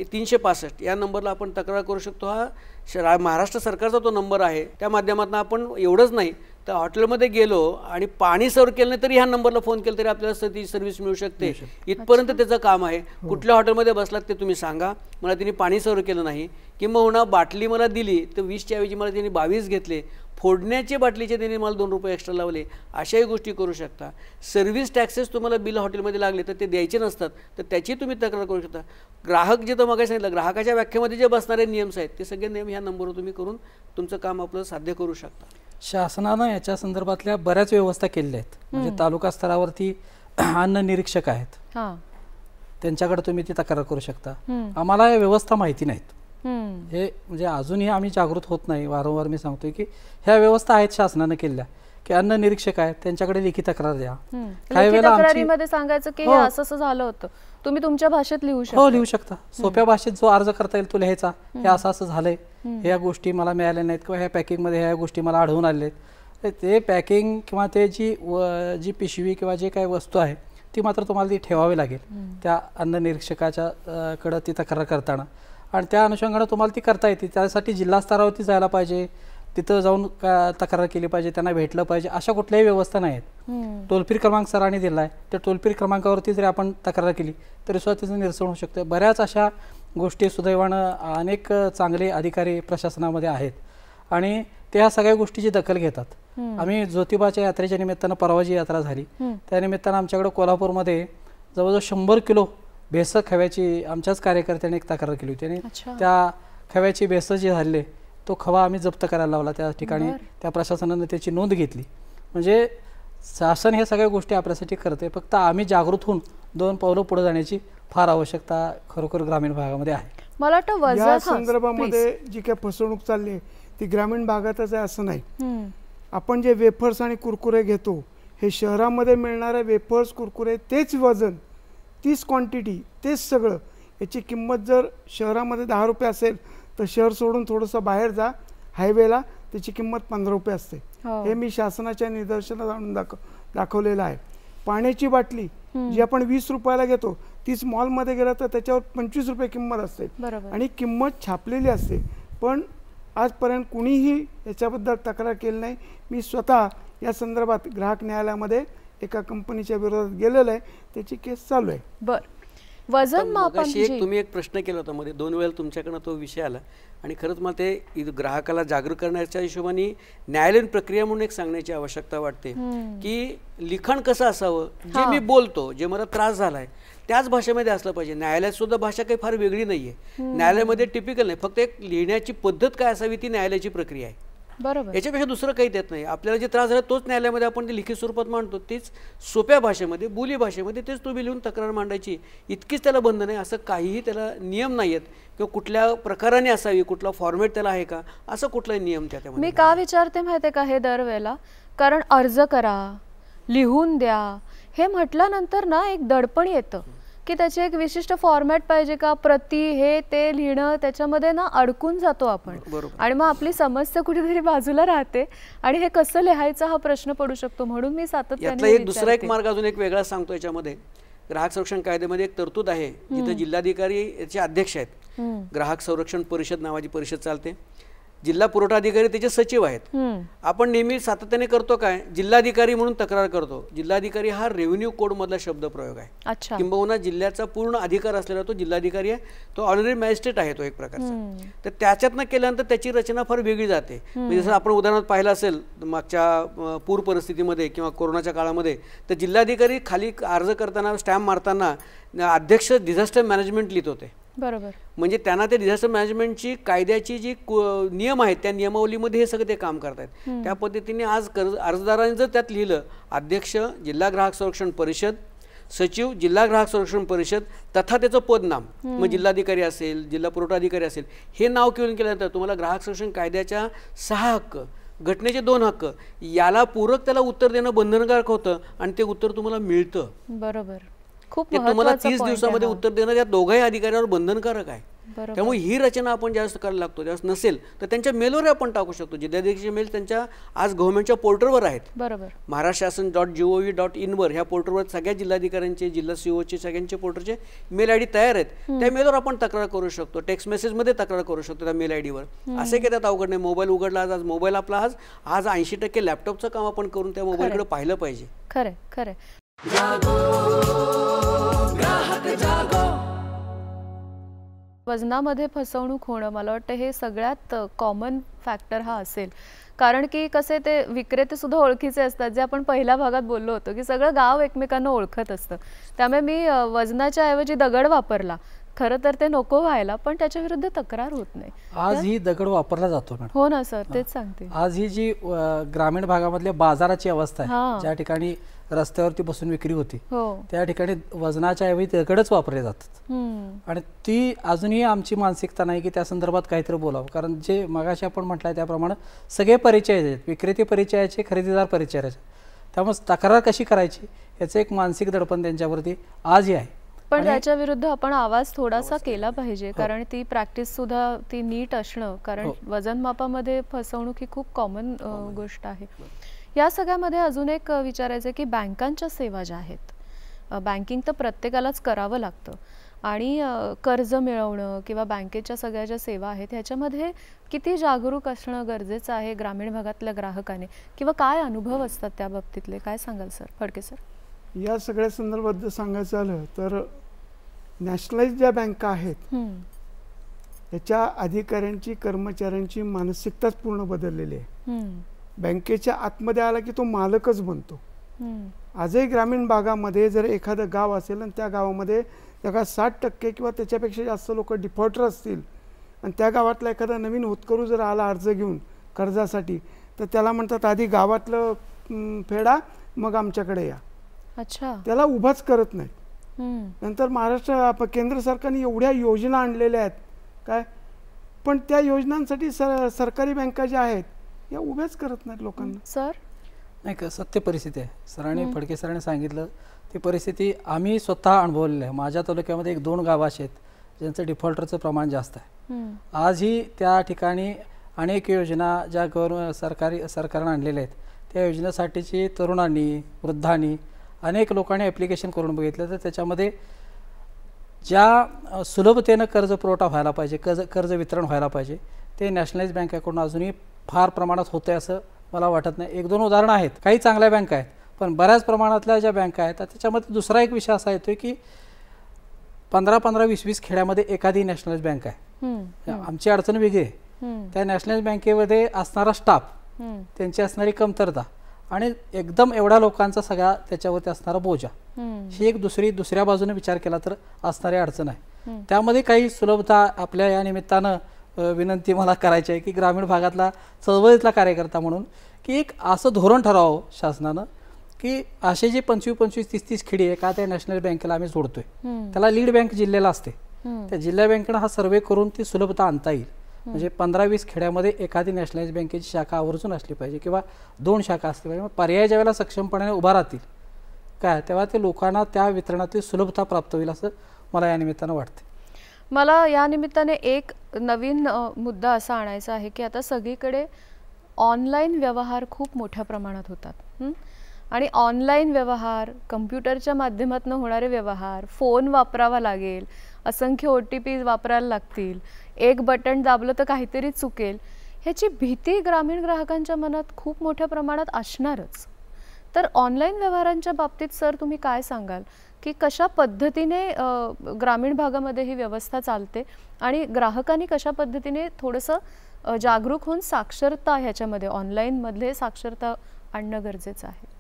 365 या नंबरला आपण तक्रार करू शकतो. हा महाराष्ट्र सरकारचा तो नंबर आहे. त्या माध्यमातून आपण एवढंच नाही तर हॉटेलमध्ये गेलो आणि पाणी सर्व केलं नाही तरी ह्या नंबरला फोन केला तरी आपल्याला ती सर्व्हिस मिळू शकते. इथपर्यंत त्याचं काम आहे. कुठल्या हॉटेलमध्ये बसलात ते तुम्ही सांगा, मला तिने पाणी सर्व केलं नाही, किंवा बाटली मला दिली तर 20च्या ऐवजी मला त्यांनी 22 घेतले, फोडण्याचे बाटलीचे त्यांनी मला 2 रुपये एक्स्ट्रा लावले, अशाही गोष्टी करू शकता. सर्व्हिस टॅक्सेस तुम्हाला बिल हॉटेलमध्ये लागले तर ते द्यायचे नसतात तर त्याची तुम्ही तक्रार करू शकता. ग्राहक जे तर मग सांगितलं ग्राहकाच्या व्याख्येमध्ये जे बसणारे नियम्स आहेत ते सगळे नियम ह्या नंबरवर तुम्ही करून तुमचं काम आपलं साध्य करू शकता.
शासनानं याच्या संदर्भातल्या बऱ्याच व्यवस्था केलेल्या आहेत. म्हणजे तालुका स्तरावरती अन्न निरीक्षक आहेत, त्यांच्याकडे तुम्ही ती तक्रार करू शकता. आम्हाला या व्यवस्था माहिती नाहीत, हे म्हणजे अजूनही आम्ही जागृत होत नाही. वारंवार मी सांगतोय की ह्या व्यवस्था आहेत शासनाने केलेल्या, की अन्न निरीक्षक आहेत त्यांच्याकडे लेखी तक्रार द्या.
काही वेळेला तक्रारीमध्ये सांगायचं की हे असं झालं होतं, तुम्ही तुमच्या भाषेत लिहू शकता.
हो लिहू शकता. सोप्या भाषेत जो अर्ज करता येईल तो लिहायचा, हे असं झालंय, ह्या गोष्टी मला मिळाल्या नाहीत किंवा ह्या पॅकिंगमध्ये ह्या गोष्टी मला आढळून आलेल्या आहेत. ते पॅकिंग किंवा ते जी पिशवी किंवा जे काही वस्तू आहे ती मात्र तुम्हाला ती ठेवावी लागेल त्या अन्न निरीक्षकाच्या कडे ती तक्रार करताना, आणि त्या अनुषंगाने तुम्हाला ती करता येते. त्यासाठी जिल्हा स्तरावरती जायला पाहिजे, तिथं जाऊन तक्रार केली पाहिजे, त्यांना भेटलं पाहिजे, अशा कुठल्याही व्यवस्था नाही आहेत. टोल फ्री क्रमांक सरांनी दिला आहे, त्या टोल फ्री क्रमांकावरती जरी आपण तक्रार केली तरी सुद्धा तिचं निरसन होऊ शकतं. बऱ्याच अशा गोष्टी सुदैवानं अनेक चांगले अधिकारी प्रशासनामध्ये आहेत आणि ते ह्या सगळ्या गोष्टीची दखल घेतात. आम्ही ज्योतिबाच्या यात्रेच्या निमित्तानं परवा जी यात्रा झाली त्या निमित्तानं आमच्याकडे कोल्हापूरमध्ये जवळजवळ 100 किलो भेसळ खव्याची आमच्याच कार्यकर्त्यांनी एक तक्रार केली होती, आणि त्या खव्याची भेसळ जी झाली तो खवा आम्ही जप्त करायला लावला त्या ठिकाणी. त्या प्रशासनाने त्याची नोंद घेतली. म्हणजे शासन हे सगळ्या गोष्टी आपल्यासाठी करते, फक्त आम्ही जागृत होऊन 2 पावलं पुढे जाण्याची फार आवश्यकता खरोखर ग्रामीण भागामध्ये आहे.
मला वाटतं
या संदर्भामध्ये जी काही फसवणूक चालली आहे ती ग्रामीण भागातच आहे असं नाही. आपण जे वेफर्स आणि कुरकुरे घेतो हे शहरामध्ये मिळणारे वेफर्स कुरकुरे तेच वजन, तीच क्वांटिटी, तेच सगळं, याची किंमत जर शहरामध्ये 10 रुपये असेल तर शहर सोडून थोडंसं बाहेर जा हायवेला त्याची किंमत 15 रुपये असते. हे मी शासनाच्या निदर्शनात आणून दाखवलेलं आहे. पाण्याची बाटली जी आपण 20 रुपयाला घेतो तीच मॉलमध्ये गेला तर त्याच्यावर 25 रुपये किंमत असते आणि किंमत छापलेली असते, पण आजपर्यंत कुणीही याच्याबद्दल तक्रार केली नाही. मी स्वतः या संदर्भात ग्राहक न्यायालयामध्ये एका कंपनीच्या विरोधात गेलेलं आहे, त्याची केस चालू आहे.
बरं, वजन मापन
तुम्ही एक प्रश्न केला होता मध्ये 2 वेळा तुमच्याकडनं तो विषय आला, आणि खरंच मला ते ग्राहकाला जागरूक करण्याच्या हिशोबाने न्यायालयीन प्रक्रिया म्हणून एक सांगण्याची आवश्यकता वाटते की लिखाण कसं असावं. जे मी बोलतो, जे मला त्रास झालाय त्याच भाषेमध्ये असलं पाहिजे. न्यायालयात सुद्धा भाषा काही फार वेगळी नाहीये. न्यायालयामध्ये टिपिकल नाही, फक्त एक लिहिण्याची पद्धत काय असावी ती न्यायालयाची प्रक्रिया आहे.
बरोबर,
याच्यापेक्षा दुसरं काही देत नाही. आपल्याला जे त्रास झाला तोच न्यायालयामध्ये आपण ते लिखित स्वरूपात मांडतो, तीच सोप्या भाषेमध्ये बोली भाषेमध्ये तेच तुम्ही लिहून तक्रार मांडायची, इतकीच त्याला बंधन आहे. असं काहीही त्याला नियम नाही आहेत किंवा कुठल्या प्रकाराने असावी, कुठला फॉर्मॅट त्याला आहे का, असं कुठलाही नियम त्यामध्ये.
मी का विचारते माहिती आहे का हे दरवेळेला, कारण अर्ज करा, लिहून द्या हे म्हटल्यानंतर ना एक दडपण येतं की त्याचे एक विशिष्ट फॉर्मॅट पाहिजे का, प्रति हे ते लिहिणं, त्याच्यामध्ये ना अडकून जातो आपण आणि मग आपली समस्या कुठेतरी बाजूला राहते आणि हे कसं लिहायचं हा प्रश्न पडू शकतो. म्हणून मी सातत्याने
एक दुसरा एक मार्ग अजून एक वेगळा सांगतो. याच्यामध्ये ग्राहक संरक्षण कायद्यामध्ये एक तरतूद आहे जिथे जिल्हाधिकारी याचे अध्यक्ष आहेत. ग्राहक संरक्षण परिषद नावाची परिषद चालते, जिल्हा पुरवठा अधिकारी त्याचे सचिव आहेत. आपण नेहमी सातत्याने करतो काय, जिल्हाधिकारी म्हणून तक्रार करतो. जिल्हाधिकारी हा रेव्हेन्यू कोड मधला शब्द प्रयोग आहे, किंबहुना जिल्ह्याचा पूर्ण अधिकार असलेला तो जिल्हाधिकारी आहे. तो ऑनररी मॅजिस्ट्रेट आहे तो एक प्रकारचा. तर त्याच्यातनं केल्यानंतर त्याची रचना फार वेगळी जाते. जसं आपण उदाहरणार्थ पाहिलं असेल मागच्या पूर परिस्थितीमध्ये किंवा कोरोनाच्या काळामध्ये, तर जिल्हाधिकारी खाली अर्ज करताना स्टॅम्प मारताना अध्यक्ष डिझास्टर मॅनेजमेंट लिहित होते.
बरोबर,
म्हणजे त्यांना ते डिझास्टर मॅनेजमेंटची कायद्याची जी नियम आहेत त्या नियमावलीमध्ये हे सगळं ते काम करतायत. त्या पद्धतीने आज अर्जदारांनी जर त्यात लिहिलं अध्यक्ष जिल्हा ग्राहक संरक्षण परिषद सचिव जिल्हा ग्राहक संरक्षण परिषद तथा त्याचं पदनाम, मग जिल्हाधिकारी असेल, जिल्हा पुरवठा अधिकारी असेल, हे नाव केल्यानंतर तुम्हाला ग्राहक संरक्षण कायद्याच्या 6 हक्क, घटनेचे 2 हक्क, याला पूरक त्याला उत्तर देणं बंधनकारक होतं आणि ते उत्तर तुम्हाला मिळतं.
बरोबर. खूप
ते तुम्हाला
महत्त्वाचा
30
point आहे
दिवसामध्ये
हा.
उत्तर देणं या दोघाही अधिकाऱ्यावर बंधनकारक आहे.
बरोबर.
त्यामुळे ही रचना आपण ज्यावेळेस करायला लागतो, ज्यावेळेस नसेल तर त्यांच्या मेलवर आपण टाकू शकतो. जिल्हाधिकारीचे मेल त्यांच्या आज गव्हर्नमेंटच्या पोर्टलवर आहेत.
बरोबर.
महाराष्ट्र शासन .gov.in वर ह्या पोर्टलवर सगळ्या जिल्हाधिकाऱ्यांचे, जिल्हा सीओचे, सगळ्यांचे पोर्टलचे मेल आयडी तयार आहेत. त्या मेलवर आपण तक्रार करू शकतो, टेक्स्ट मेसेजमध्ये तक्रार करू शकतो त्या मेल आयडीवर. असे काही त्यात अवघड नाही. मोबाईल उघडला, आज मोबाईल आपला आज 80% लॅपटॉपचं काम आपण करून त्या मोबाईलकडे पाहिलं पाहिजे.
खरंय खरंय. वजनामध्ये फसवणूक होणं मला वाटतं हे सगळ्यात कॉमन फॅक्टर हा असेल. कारण की कसे ते विक्रेते सुद्धा ओळखीचे असतात, जे आपण पहिल्या भागात बोललो होतो की सगळं गाव एकमेकांना ओळखत असतं. त्यामुळे मी वजनाच्या ऐवजी दगड वापरला, खरं तर ते नको व्हायला, पण त्याच्या विरुद्ध तक्रार होत नाही.
आज ही दगड वापरला जातो मॅडम.
हो ना सर, तेच सांगते.
आज ही जी ग्रामीण भागामधल्या बाजाराची अवस्था
हा.
आहे, ज्या ठिकाणी रस्त्यावरती बसून विक्री होती,
हो.
त्या ठिकाणी वजनाच्या ऐवजी दगडच वापरले जातात. आणि ती अजूनही आमची मानसिकता नाही की त्या संदर्भात काहीतरी बोलावं. कारण जे मगाशी आपण म्हटलंय त्याप्रमाणे सगळे परिचय आहेत, विक्रेते परिचयाचे, खरेदीदार परिचयाचे. त्यामुळे तक्रार कशी करायची याचं एक मानसिक दडपण त्यांच्यावरती आजही आहे.
पण त्याच्या विरुद्ध आपण आवाज थोडासा केला पाहिजे, कारण ती प्रॅक्टिस सुद्धा ती नीट असणं, कारण वजन मापामध्ये फसवणूक ही खूप कॉमन गोष्ट आहे. या सगळ्यामध्ये अजून एक विचारायचं की बँकांच्या सेवा ज्या आहेत, बँकिंग तर प्रत्येकालाच करावं लागतं, आणि कर्ज मिळवणं किंवा बँकेच्या सगळ्या ज्या सेवा आहेत ह्याच्यामध्ये किती जागरूक असणं गरजेचं आहे ग्रामीण भागातल्या ग्राहकाने, किंवा काय अनुभव असतात त्या बाबतीतले, काय सांगाल सर? फडके सर.
या सगळ्या संदर्भात जर सांगायचं झालं तर नॅशनलाइज ज्या बँका आहेत त्याच्या अधिकाऱ्यांची, कर्मचाऱ्यांची मानसिकताच पूर्ण बदललेली आहे. बँकेच्या आतमध्ये आला की तो मालकच बनतो. आजही ग्रामीण भागामध्ये जर एखादं गाव असेल आणि त्या गावामध्ये जगा 60% किंवा त्याच्यापेक्षा जास्त लोक डिफॉल्टर असतील, आणि त्या गावातला एखादा नवीन होतकरू जर आला अर्ज घेऊन कर्जासाठी, तर त्याला म्हणतात आधी गावातलं फेडा, मग आमच्याकडे या.
अच्छा.
त्याला उभाच करत नाही. नंतर महाराष्ट्र केंद्र सरकारने एवढ्या योजना आणलेल्या आहेत काय, पण त्या योजनांसाठी सरकारी बँका ज्या आहेत या उभ्याच करत नाहीत लोकांना.
सर
नाही का, सत्य परिस्थिती आहे. सरांनी, फडके सरांनी सांगितलं ती परिस्थिती आम्ही स्वतः अनुभवलेली आहे. माझ्या तालुक्यामध्ये 1-2 गावं अशी आहेत ज्यांचं डिफॉल्टरचं प्रमाण जास्त आहे. आजही त्या ठिकाणी अनेक योजना ज्या सरकारने आणलेल्या आहेत, त्या योजनेसाठीची तरुणांनी, वृद्धांनी, अनेक लोकांनी ॲप्लिकेशन करून बघितलं, तर त्याच्यामध्ये ज्या सुलभतेनं कर्ज पुरवठा व्हायला पाहिजे, कर्ज वितरण व्हायला पाहिजे, ते नॅशनलाइज बँकेकडून अजूनही फार प्रमाणात होतं आहे असं मला वाटत नाही. 1-2 उदाहरणं आहेत, काही चांगल्या बँका आहेत, पण बऱ्याच प्रमाणातल्या ज्या बँका आहेत त्याच्यामध्ये दुसरा एक विषय असा येतो की 15-15, 20-20 खेड्यामध्ये एखादी नॅशनलाइज बँक आहे. आमची अडचण वेगळी आहे. त्या नॅशनलाइज बँकेमध्ये असणारा स्टाफ, त्यांची असणारी कमतरता, आणि एकदम एवढ्या लोकांचा सगळा त्याच्यावरती असणारा बोजा, ही एक दुसऱ्या बाजूने विचार केला तर असणारी अडचण आहे. त्यामध्ये काही सुलभता आपल्या या निमित्तानं विनंती मला करायची आहे की ग्रामीण भागातला चळवळीतला कार्यकर्ता म्हणून की एक असं धोरण ठरावं शासनानं की असे जे 25-25, 30-30 खेडी आहे का त्या नॅशनल बँकेला आम्ही जोडतोय, त्याला लीड बँक जिल्ह्याला असते, त्या जिल्हा बँकेनं हा सर्वे करून ती सुलभता आणता येईल. म्हणजे 15-20 खेड्यामध्ये एखादी नॅशनलाइज बँकेची शाखा आवर्जून असली पाहिजे किंवा 2 शाखा असली पाहिजे. पर्याय ज्यावेळेला सक्षमपणे उभा राहतील काय, तेव्हा ते लोकांना त्या वितरणातील सुलभता प्राप्त होईल असं मला या निमित्तानं वाटते.
मला या निमित्ताने एक नवीन मुद्दा असा आणायचा आहे की आता सगळीकडे ऑनलाईन व्यवहार खूप मोठ्या प्रमाणात होतात, आणि ऑनलाईन व्यवहार, कम्प्युटरच्या माध्यमातून होणारे व्यवहार, फोन वापरावा लागेल, असंख्य OTP वापरायला लागतील, एक बटन दाबलं तर काहीतरी चुकेल, ह्याची भीती ग्रामीण ग्राहकांच्या मनात खूप मोठ्या प्रमाणात असणारच. तर ऑनलाईन व्यवहारांच्या बाबतीत सर तुम्ही काय सांगाल की कशा पद्धतीने ग्रामीण भागामध्ये ही व्यवस्था चालते, आणि ग्राहकांनी कशा पद्धतीने थोडंसं जागरूक होऊन साक्षरता ह्याच्यामध्ये ऑनलाईन मधले साक्षरता आणणं गरजेचं आहे.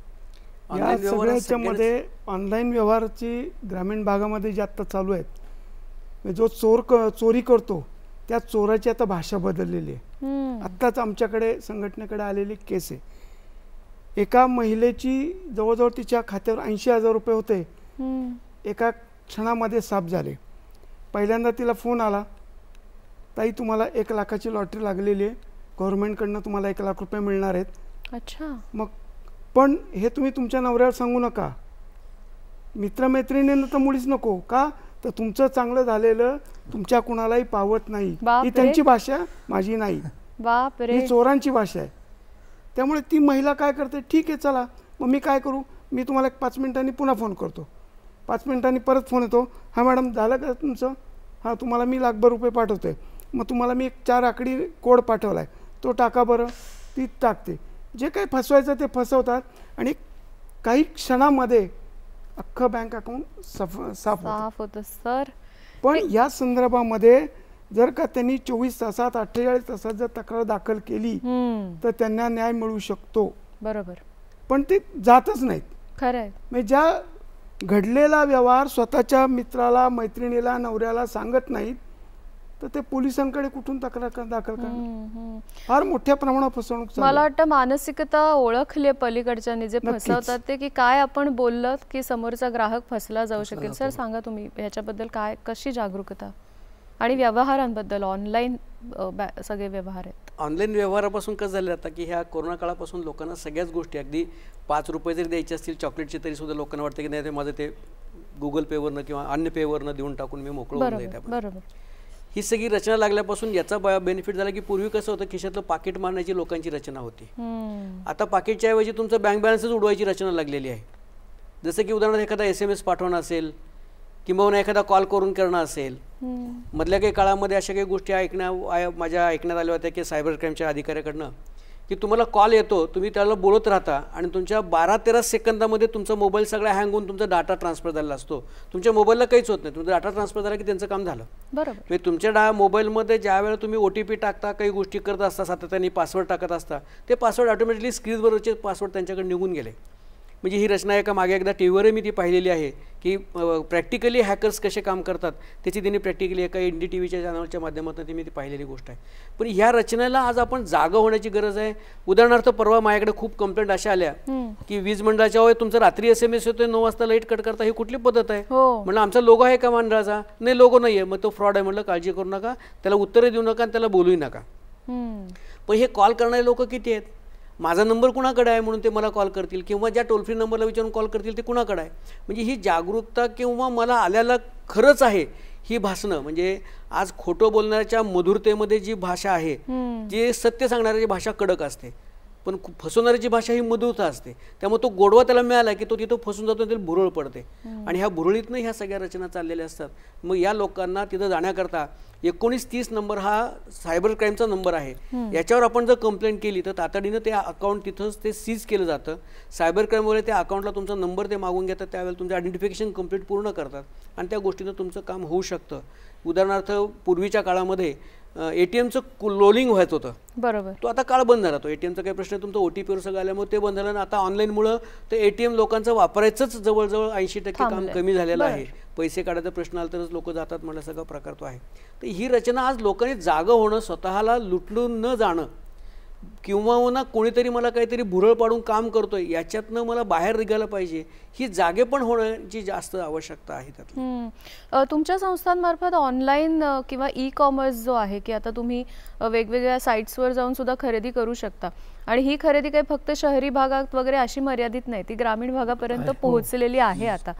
या सगळ्याच्यामध्ये ऑनलाईन व्यवहाराची ग्रामीण भागामध्ये जे आत्ता चालू आहेत, जो चोरी करतो त्या चोराची आता भाषा बदललेली आहे. आत्ताच आमच्याकडे संघटनेकडे आलेली केस आहे. एका महिलेची जवळजवळ तिच्या खात्यावर 80,000 रुपये होते, एका क्षणामध्ये साफ झाले. पहिल्यांदा तिला फोन आला, ताई तुम्हाला 1 लाखाची लॉटरी लागलेली आहे, गव्हर्नमेंटकडनं तुम्हाला 1 लाख रुपये मिळणार आहेत.
अच्छा.
मग पण हे तुम्ही तुमच्या नवऱ्यावर सांगू नका, मित्रमैत्रिणींना तर मुळीच नको. का तर तुमचं चांगलं झालेलं तुमच्या कुणालाही पावत नाही. ही त्यांची भाषा, माझी नाही.
बापरे,
ही चोरांची भाषा आहे. त्यामुळे ती महिला काय करते, ठीक आहे चला मग मी काय करू, मी तुम्हाला 5 मिनिटांनी पुन्हा फोन करतो. 5 मिनिटांनी परत फोन येतो, हां मॅडम झालं का तुमचं, हां तुम्हाला मी लाखभर रुपये पाठवतोय, मग तुम्हाला मी एक 4 आकडी कोड पाठवला आहे, तो टाका बरं. ती टाकते. जे काही फसवायचं ते फसवतात आणि काही क्षणामध्ये अख्खं बँक अकाउंट साफ
होतं सर.
पण या संदर्भामध्ये जर का त्यांनी 24 तासात 48 तासात जर तक्रार दाखल केली तर त्यांना न्याय मिळू शकतो.
बरोबर.
पण ते जातच नाहीत.
खरंय.
म्हणजे ज्या घडलेला व्यवहार स्वतःच्या मित्राला, मैत्रिणीला, नवऱ्याला सांगत नाहीत तर ते पोलिसांकडे कुठून तक्रार दाखल करणार. फार मोठ्या प्रमाणात फसवणूक.
मला वाटतं मानसिकता ओळखली पलीकडच्यानी जे फसवतात ते, की काय आपण बोललं की समोरचा ग्राहक फसला जाऊ शकेल. सर सांगा तुम्ही ह्याच्याबद्दल काय, कशी जागरूकता आणि व्यवहारांबद्दल, ऑनलाईन सगळे व्यवहार आहेत.
ऑनलाईन व्यवहारापासून कसं झालं आता की ह्या कोरोना काळापासून लोकांना सगळ्याच गोष्टी, अगदी 5 रुपये जरी द्यायचे असतील चॉकलेटचे तरी सुद्धा लोकांना वाटतं की नाही ते माझं ते गुगल पेवरनं किंवा अन्य पेवरनं देऊन टाकून मी मोकळं होऊन जाईल.
बरोबर.
ही सगळी रचना लागल्यापासून याचा बेनिफिट झाला की पूर्वी कसं होतं, खिशातलं पाकिट मारण्याची लोकांची रचना होती. आता पाकिटच्या ऐवजी तुमचं बँक बॅलन्सच उडवायची रचना लागलेली आहे. जसं की उदाहरणार्थ एखादा SMS पाठवणं असेल किंवा एखादा कॉल करून करणं असेल. मधल्या काही काळामध्ये अशा काही गोष्टी माझ्या ऐकण्यात आल्या होत्या की सायबर क्राईमच्या अधिकाऱ्याकडनं की तुम्हाला कॉल येतो, तुम्ही त्याला बोलत राहता आणि तुमच्या 12-13 सेकंदामध्ये तुमचा मोबाईल सगळा हँग होऊन तुमचा डाटा ट्रान्सफर झालेला असतो. तुमच्या मोबाईलला काहीच होत नाही, तुमचा डाटा ट्रान्सफर झाला की त्यांचं काम झालं.
बरोबर.
म्हणजे तुमच्या मोबाईलमध्ये ज्या वेळेला तुम्ही OTP टाकता, काही गोष्टी करत असता, सातत्याने पासवर्ड टाकत असता, ते पासवर्ड ऑटोमॅटिकली स्क्रीनवरचे पासवर्ड त्यांच्याकडे निघून गेले. म्हणजे ही रचना एका मागे एकदा टीव्हीवरही मी ती पाहिलेली आहे की प्रॅक्टिकली हॅकर्स कसे काम करतात त्याची त्यांनी प्रॅक्टिकली एका NDTVच्या चॅनलच्या माध्यमातून ती मी ती पाहिलेली गोष्ट आहे. पण ह्या रचनेला आज आपण जागा होण्याची गरज आहे. उदाहरणार्थ परवा माझ्याकडे खूप कंप्लेंट अशा आल्या की वीज मंडळाच्या होय तुमचं रात्री SMS येतोय 9 वाजता लाईट कट करता, ही कुठली पद्धत आहे. म्हणलं आमचा लोगो आहे का मंडळाचा, नाही लोगो नाही आहे, मग तो फ्रॉड आहे. म्हणलं काळजी करू नका, त्याला उत्तरं देऊ नका आणि त्याला बोलूही नका. पण हे कॉल करणारे लोक किती आहेत, माझा नंबर कुणाकडे आहे म्हणून ते मला कॉल करतील किंवा ज्या टोल फ्री नंबरला विचारून कॉल करतील ते कुणाकडे आहे. म्हणजे ही जागरूकता किंवा मला आल्याला खरंच आहे ही भासणं, म्हणजे आज खोटं बोलण्याच्या मधुरतेमध्ये जी भाषा आहे, जी सत्य सांगणाऱ्याची भाषा कडक असते पण फसवणाऱ्याची भाषा ही मधुरता असते. त्यामुळे तो गोडवा त्याला मिळाला की तो तिथं फसून जातो, त्याला भुरळ पडते आणि ह्या भुरळीतनं ह्या सगळ्या रचना चाललेल्या असतात. मग या लोकांना तिथं जाण्याकरता 1930 नंबर हा सायबर क्राईमचा नंबर आहे. याच्यावर आपण जर कंप्लेंट केली तर तातडीनं ते अकाउंट तिथंच ते सीज केलं जातं. सायबर क्राईममुळे त्या अकाउंटला तुमचा नंबर ते मागून घेतात, त्यावेळेला तुमचं आयडेंटिफिकेशन कंप्लीट पूर्ण करतात आणि त्या गोष्टीनं तुमचं काम होऊ शकतं. उदाहरणार्थ पूर्वीच्या काळामध्ये ATMचं लोलिंग व्हायचं होतं,
बरोबर,
तो आता काळ बंद झाला. तो ATMचा काही प्रश्न तुमचा OTPवर सगळं आल्यामुळे ते बंद झालं आणि आता ऑनलाईनमुळं ते ATM लोकांचं वापरायचंच जवळजवळ 80% काम कमी झालेलं आहे. पैसे काढायचा प्रश्न आला तरच लोक जातात म्हणलं सगळा प्रकार तो आहे. तर ही रचना आज लोकांनी जागं होणं, स्वतःला लुटलून न जाणं किंवा ना कोणीतरी मला काहीतरी भुरळ पाडून काम करतोय याच्यातनं मला बाहेर निघायला पाहिजे, ही जागे पण होण्याची जास्त आवश्यकता आहे त्यातली.
तुमच्या संस्थांमार्फत ऑनलाईन किंवा ई-कॉमर्स जो आहे की आता तुम्ही वेगवेगळ्या साईट्सवर जाऊन सुद्धा खरेदी करू शकता आणि ही खरेदी काही फक्त शहरी भागात वगैरे अशी मर्यादित नाही, ती ग्रामीण भागापर्यंत पोहोचलेली आहे आता.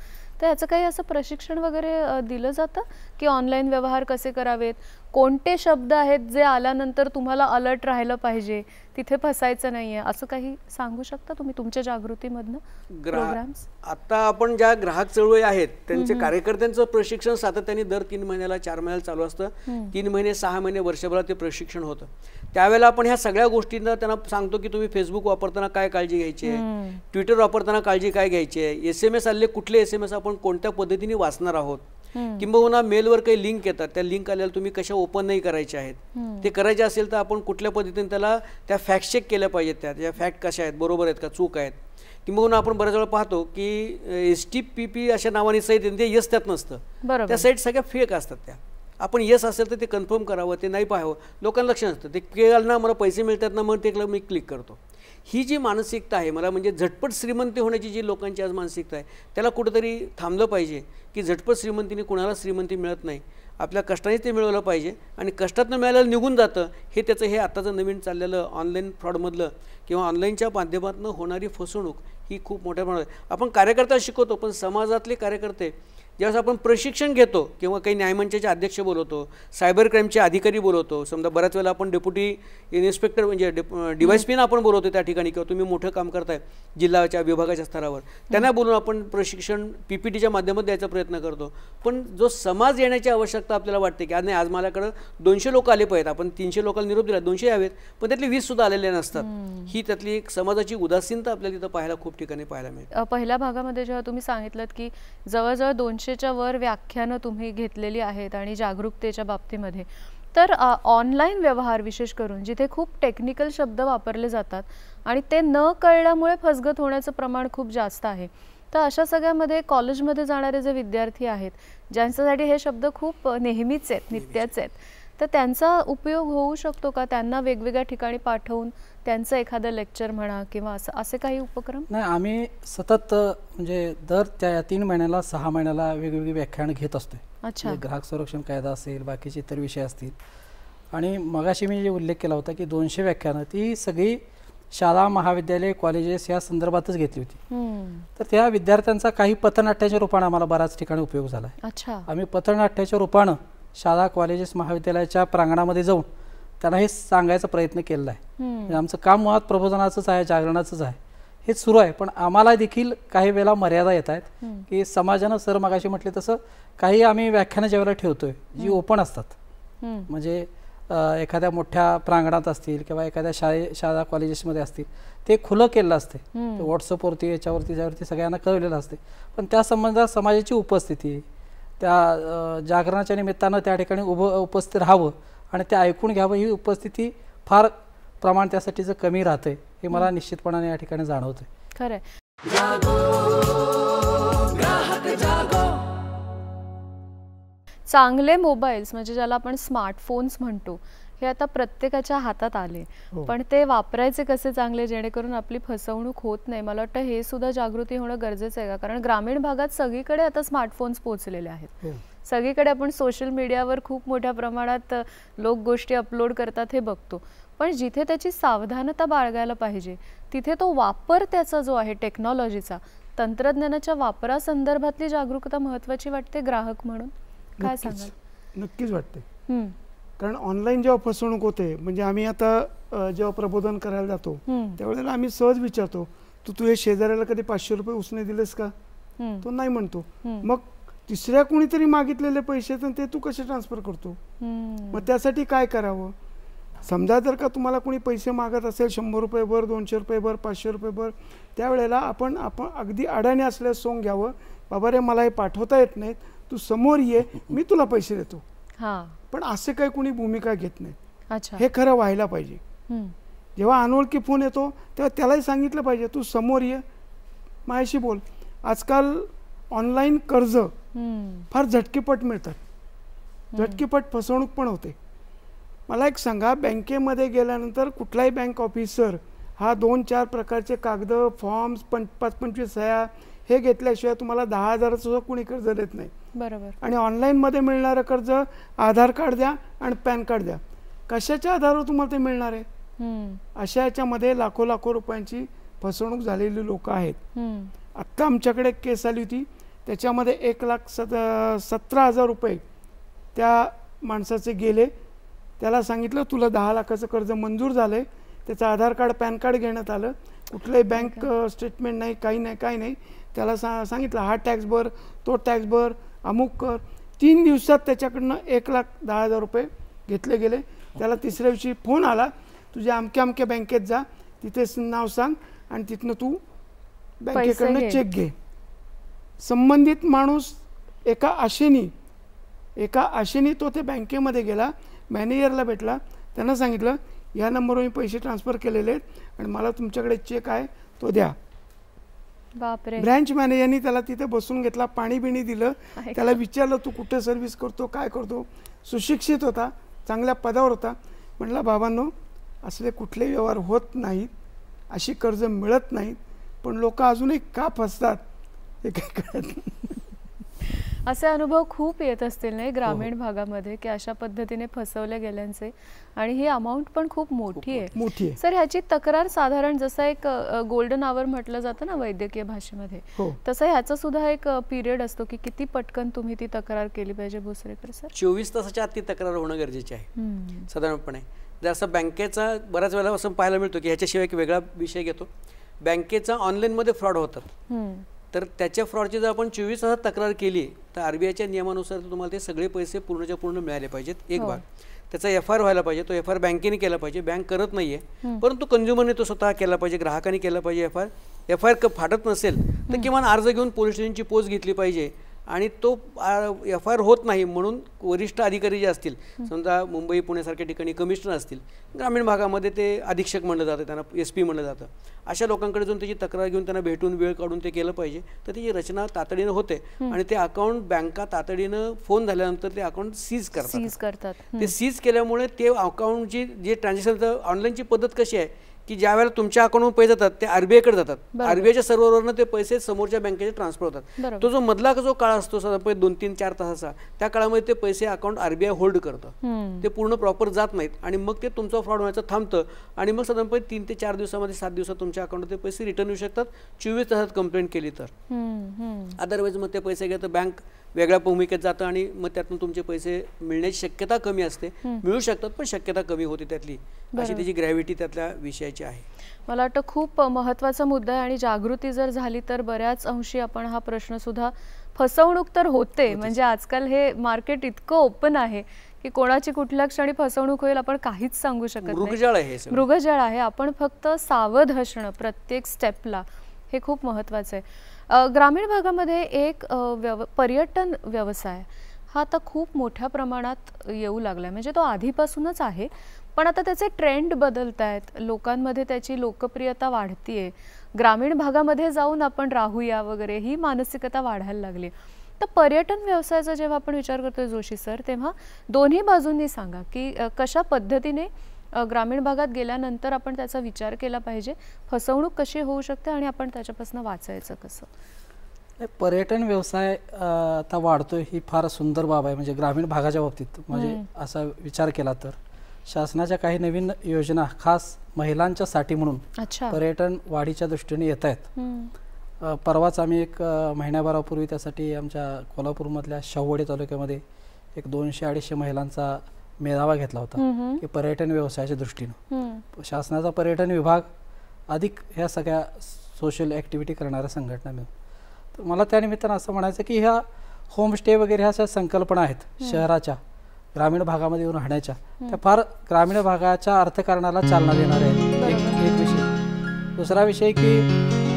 तर याचं काही असं प्रशिक्षण वगैरे दिलं जातं की ऑनलाईन व्यवहार कसे करावेत, कोणते शब्द आहेत जे आल्यानंतर तुम्हाला अलर्ट राहिलं पाहिजे, तिथे फसायचं नाहीये, असं काही सांगू शकता तुम्ही तुमच्या जागृतीमधनं प्रोग्राम्स?
आता आपण ज्या ग्राहक चळवळी आहेत त्यांचे कार्यकर्त्यांचं प्रशिक्षण सातत्याने दर 3 महिन्याला 4 महिन्याला चालू असतं. 3 महिने 6 महिने वर्षभरात ते प्रशिक्षण होतं. त्यावेळेला आपण ह्या सगळ्या गोष्टींना त्यांना सांगतो की तुम्ही फेसबुक वापरताना काय काळजी घ्यायची आहे, ट्विटर वापरताना काळजी काय घ्यायची आहे, SMS आले कुठले SMS आपण कोणत्या पद्धतीने वाचणार आहोत, किंबहुना मेलवर काही लिंक येतात, त्या लिंक आलेल्या तुम्ही कशा ओपन नाही करायच्या आहेत, ते करायचे असेल तर आपण कुठल्या पद्धतीने त्याला त्या फॅक्ट चेक केल्या पाहिजेत, त्या फॅक्ट कशा आहेत, बरोबर आहेत का, चूक आहेत. किंबहुना आपण बऱ्याच वेळा पाहतो की STPP अशा नावाने साईट ते यस त्यात नसतं, त्या साईट सगळ्या फेक असतात. त्या आपण यस असेल तर ते कन्फर्म करावं, ते नाही पाहावं, लोकांना लक्ष नसतं. ते केलं ना मला पैसे मिळतात ना मग ते मी क्लिक करतो. ही जी मानसिकता आहे, मला म्हणजे झटपट श्रीमंती होण्याची जी लोकांची आज मानसिकता आहे, त्याला कुठंतरी थांबलं पाहिजे की झटपट श्रीमंतीने कुणाला श्रीमंती मिळत नाही, आपल्या कष्टाने ते मिळवलं पाहिजे आणि कष्टातनं मिळालेलं निघून जातं. हे त्याचं हे आत्ताचं नवीन चाललेलं ऑनलाईन फ्रॉडमधलं किंवा ऑनलाईनच्या माध्यमातून होणारी फसवणूक ही खूप मोठ्या प्रमाणात आहे. आपण कार्यकर्ता शिकवतो, पण समाजातले कार्यकर्ते ज्यावेळेस आपण प्रशिक्षण घेतो किंवा काही न्यायमंचाचे अध्यक्ष बोलवतो, सायबर क्राईमचे अधिकारी बोलवतो, समजा बऱ्याच वेळेला आपण डेप्युटी इन्स्पेक्टर म्हणजे DYSP आपण बोलवतो त्या ठिकाणी, किंवा तुम्ही मोठं काम करताय जिल्ह्याच्या विभागाच्या स्तरावर, त्यांना बोलून आपण प्रशिक्षण PPTच्या माध्यमात द्यायचा प्रयत्न करतो. पण जो समाज येण्याची आवश्यकता आपल्याला वाटते की आज नाही, आज माझ्याकडं 200 लोक आले पाहिजेत, आपण 300 लोकांना निरोप दिला, 200 यावेत, पण त्यातले 20 सुद्धा आलेले नसतात. ही त्यातली एक समाजाची उदासीनता आपल्याला तिथं पाहायला खूप ठिकाणी पाहायला मिळते.
पहिल्या भागामध्ये जेव्हा तुम्ही सांगितलं की जवळजवळ 200च्या वर व्याख्यानं तुम्ही घेतलेली आहेत आणि जागरूकतेच्या बाबतीमध्ये, तर ऑनलाईन व्यवहार विशेष करून जिथे खूप टेक्निकल शब्द वापरले जातात आणि ते न कळल्यामुळे फसगत होण्याचं प्रमाण खूप जास्त आहे. तर अशा सगळ्यामध्ये कॉलेजमध्ये जाणारे जे विद्यार्थी आहेत ज्यांच्यासाठी हे शब्द खूप नेहमीच आहेत, नित्याच आहेत, तर त्यांचा उपयोग होऊ शकतो का? त्यांना वेगवेगळ्या ठिकाणी पाठवून त्यांचं एखादं लेक्चर म्हणा किंवा असे काही उपक्रम?
नाही, आम्ही सतत म्हणजे दर त्या 3 महिन्याला 6 महिन्याला वेगवेगळी व्याख्यानं घेत असतो.
अच्छा.
ग्राहक संरक्षण कायदा असेल, बाकीचे इतर विषय असतील. आणि मगाशी मी जे उल्लेख केला होता की 200 व्याख्यानं ती सगळी शाळा, महाविद्यालय, कॉलेजेस या संदर्भातच घेतली होती. तर त्या विद्यार्थ्यांचा काही पथनाट्याच्या रूपाने आम्हाला बऱ्याच ठिकाणी उपयोग झाला आहे.
अच्छा.
आम्ही पथनाट्याच्या रूपानं शाळा, कॉलेजेस, महाविद्यालयाच्या प्रांगणामध्ये जाऊन त्यांना हे सांगायचा प्रयत्न केलेला आहे. म्हणजे आमचं काम मुळात प्रबोधनाचंच आहे, जागरणाचंच आहे, हेच सुरू आहे. पण आम्हाला देखील काही वेळेला मर्यादा येत आहेत की समाजानं सर मगाशी म्हटले तसं काही आम्ही व्याख्यानं ज्यावेळेला ठेवतोय जी ओपन असतात, म्हणजे एखाद्या मोठ्या प्रांगणात असतील किंवा एखाद्या शाळा कॉलेजेसमध्ये असतील, ते खुलं केलेलं असते, व्हॉट्सअपवरती याच्यावरती ज्यावरती सगळ्यांना कळलेलं असते. पण त्या संबंधात समाजाची उपस्थिती, त्या जागरणाच्या निमित्तानं त्या ठिकाणी उपस्थित राहावं आणि ते ऐकून घ्यावं, ही उपस्थिती फार प्रमाण त्यासाठीचं कमी राहतंय हे मला निश्चितपणाने या ठिकाणी जाणवतंय.
खरंय. चांगले मोबाईल्स म्हणजे ज्याला आपण स्मार्टफोन्स म्हणतो, हे आता प्रत्येकाच्या हातात आले, पण ते वापरायचे कसे चांगले जेणेकरून आपली फसवणूक होत नाही. मला वाटतं हे सुद्धा जागृती होणं गरजेचं आहे का? कारण ग्रामीण भागात सगळीकडे आता स्मार्टफोन्स पोहोचलेले आहेत. सगळीकडे आपण सोशल मीडियावर खूप मोठ्या प्रमाणात लोक गोष्टी अपलोड करतात हे बघतो, पण जिथे त्याची सावधानता बाळगायला पाहिजे तिथे तो वापर त्याचा जो आहे टेक्नॉलॉजीचा, तंत्रज्ञानाच्या वापरासंदर्भातली जागरूकता महत्त्वाची वाटते ग्राहक म्हणून. काय सांगाल?
नक्कीच वाटते. कारण ऑनलाईन जेव्हा फसवणूक होते, म्हणजे आम्ही आता जेव्हा प्रबोधन करायला जातो त्यावेळेला आम्ही सहज विचारतो, तू हे शेजाऱ्याला कधी 500 रुपये उसने दिलेस का? तो नाही म्हणतो. मग तिसऱ्या कोणीतरी मागितलेले पैसे तर ते तू कसे ट्रान्सफर करतो? मग त्यासाठी काय करावं? समजा जर का तुम्हाला कोणी पैसे मागत असेल 100 रुपये भर, 200 रुपये भर, 500 रुपये भर, त्यावेळेला आपण अगदी अडाणी असल्यास सोंग घ्यावं, बाबा रे मला हे पाठवता येत नाहीत, तू समोर ये, मी तुला पैसे देतो. पण असे काही कोणी भूमिका घेत नाहीत. हे खरं व्हायला पाहिजे. जेव्हा अनोळखी फोन येतो तेव्हा त्यालाही सांगितलं पाहिजे, तू समोर ये, माझ्याशी बोल. आजकाल ऑनलाईन कर्ज फार झटकीपट मिळतात, झटकीपट फसवणूक पण होते. मला एक सांगा, बँकेमध्ये गेल्यानंतर कुठलाही बँक ऑफिसर हा 2-4 प्रकारचे कागद, फॉर्म्स, 5-25 सह्या हे घेतल्याशिवाय तुम्हाला 10,000चं सुद्धा कोणी कर्ज देत नाही.
बरोबर.
आणि ऑनलाईनमध्ये मिळणारं कर्ज आधार कार्ड द्या आणि पॅन कार्ड द्या, कशाच्या आधारावर तुम्हाला ते मिळणार आहे? अशा याच्यामध्ये लाखो रुपयांची फसवणूक झालेली लोक आहेत. आत्ता आमच्याकडे एक केस आली होती, त्याच्यामध्ये 1,17,000 रुपये त्या माणसाचे गेले. त्याला सांगितलं तुला 10 लाखाचं कर्ज मंजूर झालं आहे, त्याचं आधार कार्ड पॅन कार्ड घेण्यात आलं, कुठलंही बँक स्टेटमेंट नाही, काही नाही. त्याला सांगितलं हा टॅक्स भर, तो टॅक्स भर, अमुक कर. 3 दिवसात त्याच्याकडनं 1,10,000 रुपये घेतले गेले. त्याला तिसऱ्या दिवशी फोन आला, तुझ्या अमक्या बँकेत जा, तिथे नाव सांग आणि तिथनं तू बँकेकडनं चेक घे. संबंधित माणूस एका आशेनी तो ते बँकेमध्ये गेला, मॅनेजरला भेटला, त्यांना सांगितलं या नंबरवर मी पैसे ट्रान्सफर केलेले आहेत आणि मला तुमच्याकडे चेक आहे तो द्या.
बापरे.
ब्रँच मॅनेजरनी त्याला तिथे बसून घेतला, पाणी बिणी दिलं, त्याला विचारलं तू कुठे सर्व्हिस करतो, काय करतो. सुशिक्षित होता, चांगल्या पदावर होता. म्हटलं बाबांनो, असले कुठले व्यवहार होत नाहीत, अशी कर्ज मिळत नाहीत. पण लोक अजूनही का फसतात हे काही कळत नाही.
असे अनुभव खूप येत असतील नाही ग्रामीण भागामध्ये की अशा पद्धतीने फसवले गेल्यांचे, आणि ही अमाऊंट पण खूप मोठी आहे. सर ह्याची तक्रार साधारण जसं एक गोल्डन आवर म्हटलं जातं ना वैद्यकीय भाषेमध्ये, तसं ह्याचा सुद्धा एक पिरियड असतो की किती पटकन तुम्ही ती तक्रार केली पाहिजे भोसरेकर सर?
24 तासाच्या आत ती तक्रार होणं गरजेचे आहे साधारणपणे. जर असं बँकेचा बऱ्याच वेळेला असं पाहायला मिळतो की ह्याच्याशिवाय एक वेगळा विषय घेतो, बँकेचा ऑनलाईनमध्ये फ्रॉड होतात, तर त्याच्या फ्रॉडची जर आपण 24 तासात तक्रार केली तर आरबीआयच्या नियमानुसार तुम्हाला ते सगळे पैसे पूर्णच्या पूर्ण मिळाले पाहिजेत. एक भाग त्याचा FIR व्हायला पाहिजे, तो FIR बँकेने केला पाहिजे, बँक करत नाहीये परंतु कंझ्युमरने तो स्वतः केला पाहिजे, ग्राहकाने केला पाहिजे. FIR फाटत नसेल तर किमान अर्ज घेऊन पोलीस स्टेशनची पोच घेतली पाहिजे, आणि तो FIR होत नाही म्हणून वरिष्ठ अधिकारी जे असतील, समजा मुंबई पुण्यासारख्या ठिकाणी कमिशनर असतील, ग्रामीण भागामध्ये ते अधीक्षक म्हणलं जातं, त्यांना SP म्हणलं जातं, अशा लोकांकडे जाऊन त्याची तक्रार घेऊन त्यांना भेटून वेळ काढून ते केलं पाहिजे. तर त्याची रचना तातडीनं होते आणि ते अकाउंट बँका तातडीनं फोन झाल्यानंतर ते अकाउंट सीज करतात. ते सीज केल्यामुळे ते अकाउंटची जे ट्रान्झॅक्शन ऑनलाईनची पद्धत कशी आहे की ज्या वेळेला तुमच्या अकाउंटवर पैसे जातात ते आरबीआयकडे जातात, आरबीआयच्या सर्व्हरवरनं ते पैसे समोरच्या बँकेचे ट्रान्सफर होतात. तो जो मधला जो काळ असतो साधारण 2-3-4 तासाचा, त्या काळामध्ये ते पैसे अकाउंट आरबीआय होल्ड करतं, ते पूर्ण प्रॉपर जात नाहीत आणि मग ते तुमचा फ्रॉड व्हायचं थांबतं आणि मग साधारणपणे 3 ते 4 दिवसामध्ये 7 दिवसात तुमच्या अकाउंटवर ते पैसे रिटर्न येऊ शकतात 24 तासात कंप्लेंट केली तर. अदरवाईज मग ते पैसे घेतं बँक वेगळ्या भूमिकेत जातं आणि मग त्यातून तुमचे पैसे मिळण्याची शक्यता कमी असते, मिळू शकतात पण शक्यता कमी होती त्यातली, अशी त्याची ग्रॅव्हिटी त्यातल्या विषयाची आहे.
मला वाटतं खूप महत्त्वाचा मुद्दा आहे आणि जागृती जर झाली तर बऱ्याच अंशी आपण हा प्रश्न सुद्धा, फसवणूक तर होते म्हणजे आजकाल हे मार्केट इतकं ओपन आहे की कोणाची कुठल्या क्षणी फसवणूक होईल आपण काहीच सांगू शकत नाही. मृगजळ आहे. आपण फक्त सावध असणं प्रत्येक स्टेपला हे खूप महत्त्वाचं आहे. ग्रामीण भागामध्ये एक पर्यटन व्यवसाय हा आता खूप मोठ्या प्रमाणात येऊ लागला आहे, म्हणजे तो आधीपासूनच आहे पण आता त्याचे ट्रेंड बदलत आहेत, लोकांमध्ये त्याची लोकप्रियता वाढतीये, ग्रामीण भागामध्ये जाऊन आपण राहूया वगैरे ही मानसिकता वाढायला लागली. तर पर्यटन व्यवसायाचा जेव्हा आपण विचार करतोय जोशी सर, तेव्हा दोन्ही बाजूंनी सांगा की कशा पद्धतीने ग्रामीण भागात गेल्यानंतर आपण त्याचा विचार केला पाहिजे, फसवणूक कशी होऊ शकते आणि आपण त्याच्यापासून वाचायचं कसं?
पर्यटन व्यवसाय आता वाढतोय ही फार सुंदर बाब आहे. म्हणजे ग्रामीण भागाच्या बाबतीत म्हणजे असा विचार केला तर शासनाच्या काही नवीन योजना खास महिलांच्यासाठी म्हणून पर्यटन वाढीच्या दृष्टीने येत आहेत. परवाच आम्ही एक महिन्याभरापूर्वी त्यासाठी आमच्या कोल्हापूरमधल्या शाहूवाडी तालुक्यामध्ये एक 200-250 महिलांचा मेळावा घेतला होता की पर्यटन व्यवसायाच्या दृष्टीनं शासनाचा पर्यटन विभाग अधिक ह्या सगळ्या सोशल ॲक्टिव्हिटी करणाऱ्या संघटना मिळून. तर मला त्यानिमित्तानं असं म्हणायचं की ह्या होमस्टे वगैरे ह्या संकल्पना आहेत शहराच्या ग्रामीण भागामध्ये येऊन राहण्याच्या, त्या फार ग्रामीण भागाच्या अर्थकारणाला चालना देणाऱ्या आहेत. एक विषय. दुसरा विषय की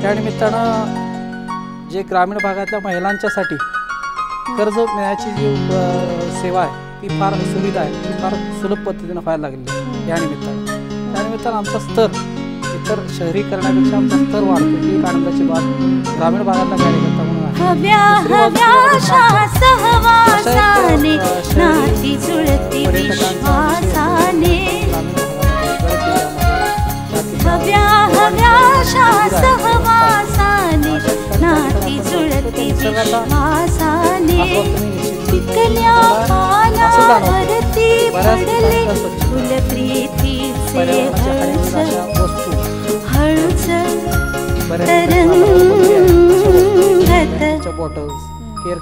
त्यानिमित्तानं जे ग्रामीण भागातल्या महिलांच्यासाठी कर्ज मिळण्याची जी सेवा आहे ती फार सुविधा आहे, ती फार सुलभ पद्धतीनं व्हायला लागली आहे. या निमित्तानं आमचा स्तर इतर शहरीकरणापेक्षा आमचा स्तर वाढतो ही एक आनंदाची बाब ग्रामीण भागातला कार्यकर्ता म्हणून आहे. बॉटल्स केअर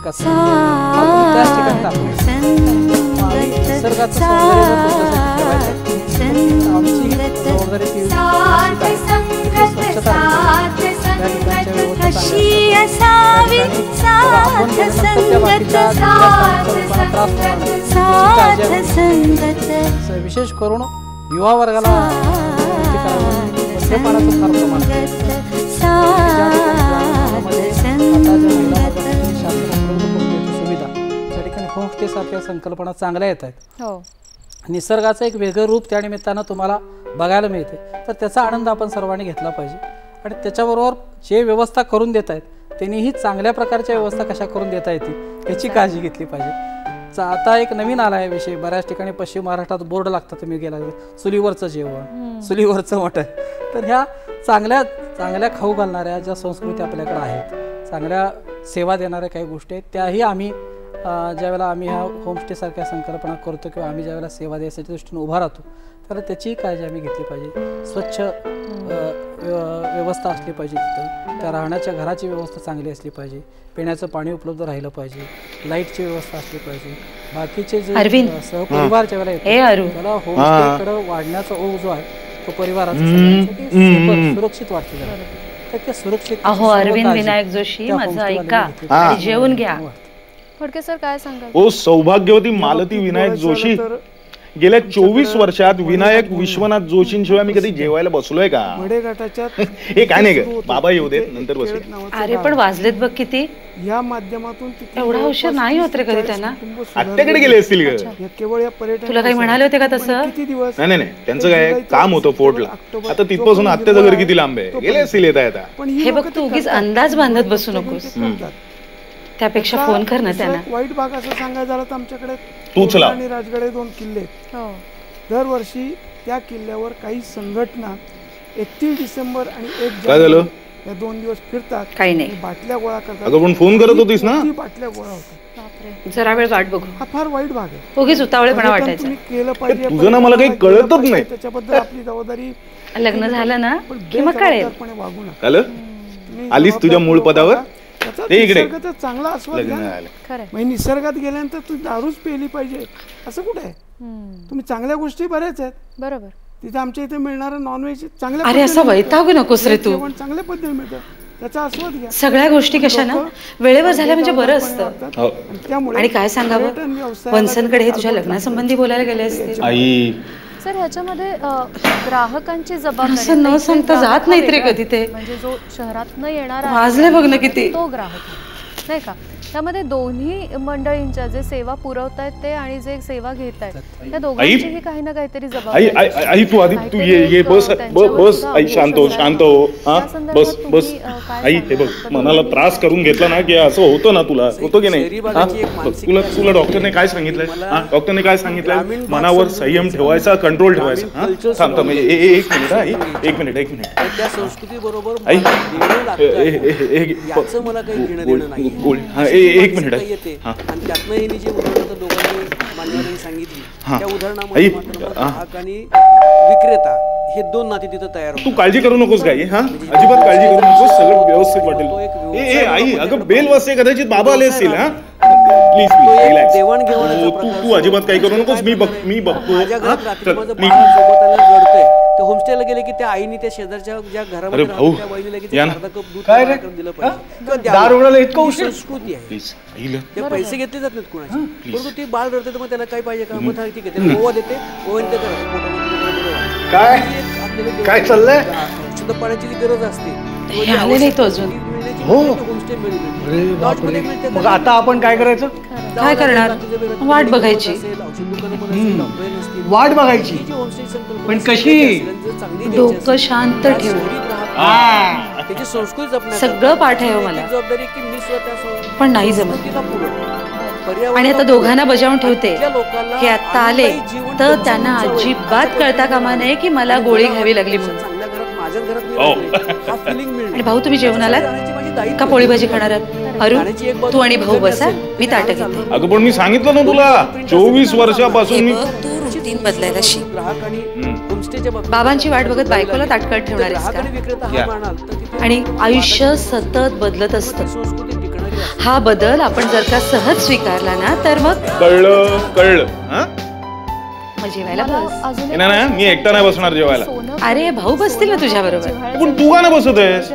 विशेष करून युवा वर्गाला सुविधा त्या ठिकाणी होमस्टे सारख्या संकल्पना चांगल्या येत आहेत. निसर्गाचं एक वेगळं रूप त्या निमित्तानं तुम्हाला बघायला मिळते, तर त्याचा आनंद आपण सर्वांनी घेतला पाहिजे. आणि त्याच्याबरोबर जे व्यवस्था करून देत आहेत त्यांनीही चांगल्या प्रकारच्या व्यवस्था कशा करून देता येतील याची काळजी घेतली पाहिजे. आता एक नवीन आला आहे विषय, बऱ्याच ठिकाणी पश्चिम महाराष्ट्रात बोर्ड लागतात, तुम्ही गेला चुलीवरचं जेवण, चुलीवरचं मटण. तर ह्या चांगल्या चांगल्या खाऊ घालणाऱ्या ज्या संस्कृती आपल्याकडे आहेत, चांगल्या सेवा देणाऱ्या काही गोष्टी आहेत, त्याही आम्ही ज्यावेळेला आम्ही ह्या होमस्टेसारख्या संकल्पना करतो किंवा आम्ही ज्यावेळेला सेवा द्यायच्या दृष्टीने उभा राहतो, तर त्याचीही काळजी आम्ही घेतली पाहिजे. स्वच्छ व्यवस्था असली पाहिजे तिथं, त्या राहण्याच्या घराची व्यवस्था चांगली असली पाहिजे, पिण्याचं पाणी उपलब्ध राहिलं पाहिजे, लाईटची व्यवस्था असली पाहिजे. बाकीचे जे सहपरिवार ज्यावेळेला येतो त्याला होमस्टेकडे वाढण्याचा ओघ जो आहे तो परिवाराचा सुरक्षित वाटतो. तर त्या सुरक्षित
अरविंद विनायक जोशी माझं ऐका आणि जेवून घ्या.
फडके सर काय सांगाल?
ओ सौभाग्यवती मालती विनायक जोशी, गेल्या 24 वर्षात विनायक विश्वनाथ जोशींशिवाय मी कधी जेवायला बसलोय का? हे काय नाही ग, बाबा येऊ देत नंतर बसू.
अरे पण वाजलेत बघ किती.
या माध्यमातून
एवढा उशीर नाही होत रे कधी त्यांना.
आत्याकडे गेले असतील ग.
केवळ या पर्यटन
तुला काही म्हणाले होते का तसं?
नाही त्यांचं काय काम होतं फोर्टला. आता तिथपासून आत्याचं घर किती लांब आहे, गेले असतील येता येता.
हे बघ तू उगीच अंदाज बांधत बसू नकोस, त्यापेक्षा फोन कर ना त्यांना.
वाईट भाग असं सांगायचं झालं तर आमच्याकडे
तूच
आणि राजगड 2 किल्ले आहेत. दरवर्षी त्या किल्ल्यावर काही संघटना 31 डिसेंबर आणि 1 जानेवारी या 2 दिवस फिरतात,
काही नाही,
बाटल्या गोळा करतात.
अगं पण फोन करत होतीस ना?
बाटल्या गोळा होतात.
जरा वेळ वाट बघू.
हा फार वाईट भाग आहे.
उगीच उतावळेपणा वाटायचा.
तुम्ही केलं पाहिजे,
तुझं ना मला काही कळतच नाही.
त्याच्याबद्दल आपली जबाबदारी.
लग्न झालं ना की मग कळेल.
वागू नका.
आलीस तुझ्या मूळ पदावर.
चांगला आस्वाद घ्या. निसर्गात गेल्यानंतर तू दारूच पेली पाहिजे असं कुठे आहे? तुम्ही चांगल्या गोष्टी बऱ्याच आहेत.
बरोबर.
तिथे आमच्या इथे मिळणारं नॉनव्हेज चांगल्या,
अरे असं वैतागू नकोस रे तू.
चांगल्या पद्धतीने मिळतं, त्याचा आस्वाद घ्या.
सगळ्या गोष्टी कशा ना वेळेवर झाल्या म्हणजे बरं असतं.
त्यामुळे
आणि काय सांगावं, वंसनकडे हे तुझ्या लग्नासंबंधी बोलायला गेले असते.
आई
सर ह्याच्यामध्ये ग्राहकांची जबाबदारी
असं न सांगता जात नाहीत रे कधी ते.
म्हणजे जो शहरात न येणार
वाजले बघ ना किती,
तो ग्राहक नाही का. त्यामध्ये दोन्ही मंडळींच्या जे सेवा पुरवतायत ते आणि जे सेवा घेतायत त्या दोघांचीही काही ना काहीतरी जबाबदारी.
आई तू आधी तू ये बस बस. आई शांत हो हा बस बस. आई हे बघ, मनाला त्रास करून घेतला ना की असं होतं ना, तुला होतं की नाही? तुला डॉक्टरने काय सांगितलंय? डॉक्टरने काय सांगितलंय? मनावर संयम ठेवायचा, कंट्रोल ठेवायचा. थांब थांब एक मिनिट. आई एक मिनिट.
त्या संस्कृती बरोबर मला काही घेणं देणं नाही.
एक मिनिट.
आणि त्यातनं हिने जे उदाहरण दोघांनी मान्यवरांनी सांगितली त्या उदाहरणामध्ये ग्राहक आणि विक्रेता हे 2 नाते तिथं तयार होतात.
तू काळजी करू नकोस गाई. अजिबात काळजी करू नकोस, सगळं व्यवस्थित वाटेल. आई अगं बेल वाजते, कदाचित बाबा आले असतील. Please relax. तू अजिबात काही करू नकोस. मी बघतो.
माझ्या घरात रात्री माझं बाळ सोबत आलं रडतंय. ते होमस्टेला गेले की त्या आईने त्या शेजारच्या ज्या घरामध्ये त्या वहिनीला की अर्धा कप दूध दिलं पाहिजे. संस्कृती आहे. ते पैसे घेतले जात नाहीत कुणाचे, परंतु ती बाळ रडते तर मग त्याला काय पाहिजे का? मग ठीक आहे, ओवा देते, ओव्याने ते
काय चाललंय.
शुद्ध पाण्याची जी गरज असते
आले नाही तो अजून.
होमस्टे मिळते.
मग आता आपण काय करायचं?
काय करणार? वाट बघायची.
वाट बघायची पण कशी?
डोकं शांत ठेव.
त्याची संस्कृती
सगळं पाठ आहे मला,
जबाबदारी की मी स्वतः
पण नाही जमत. आणि आता दोघांना बजावून ठेवते. हे आता आले तर त्यांना अजिबात कळता कामा नये की मला गोळी घ्यावी लागली म्हणून. आणि भाऊ तुम्ही जेवण आलात का पोळी भाजी खाणार आहात? अरुण तू आणि भाऊ बसा, मी ताटं घेते.
अगं पण मी सांगितलं ना तुला 24 वर्षापासून
रुटीन बदलायला शिक. बाबांची वाट बघत बायकोला ताटकळत ठेवणार आहेस आणि आयुष्य सतत बदलत असतं. हा बदल आपण जर का सहज स्वीकारला ना तर मग
कळलं.
जेवायला बस.
मी एकटा नाही बसणार जेवायला.
अरे भाऊ बसतील ना तुझ्या बरोबर.
पण तू का नाही बसत आहेस?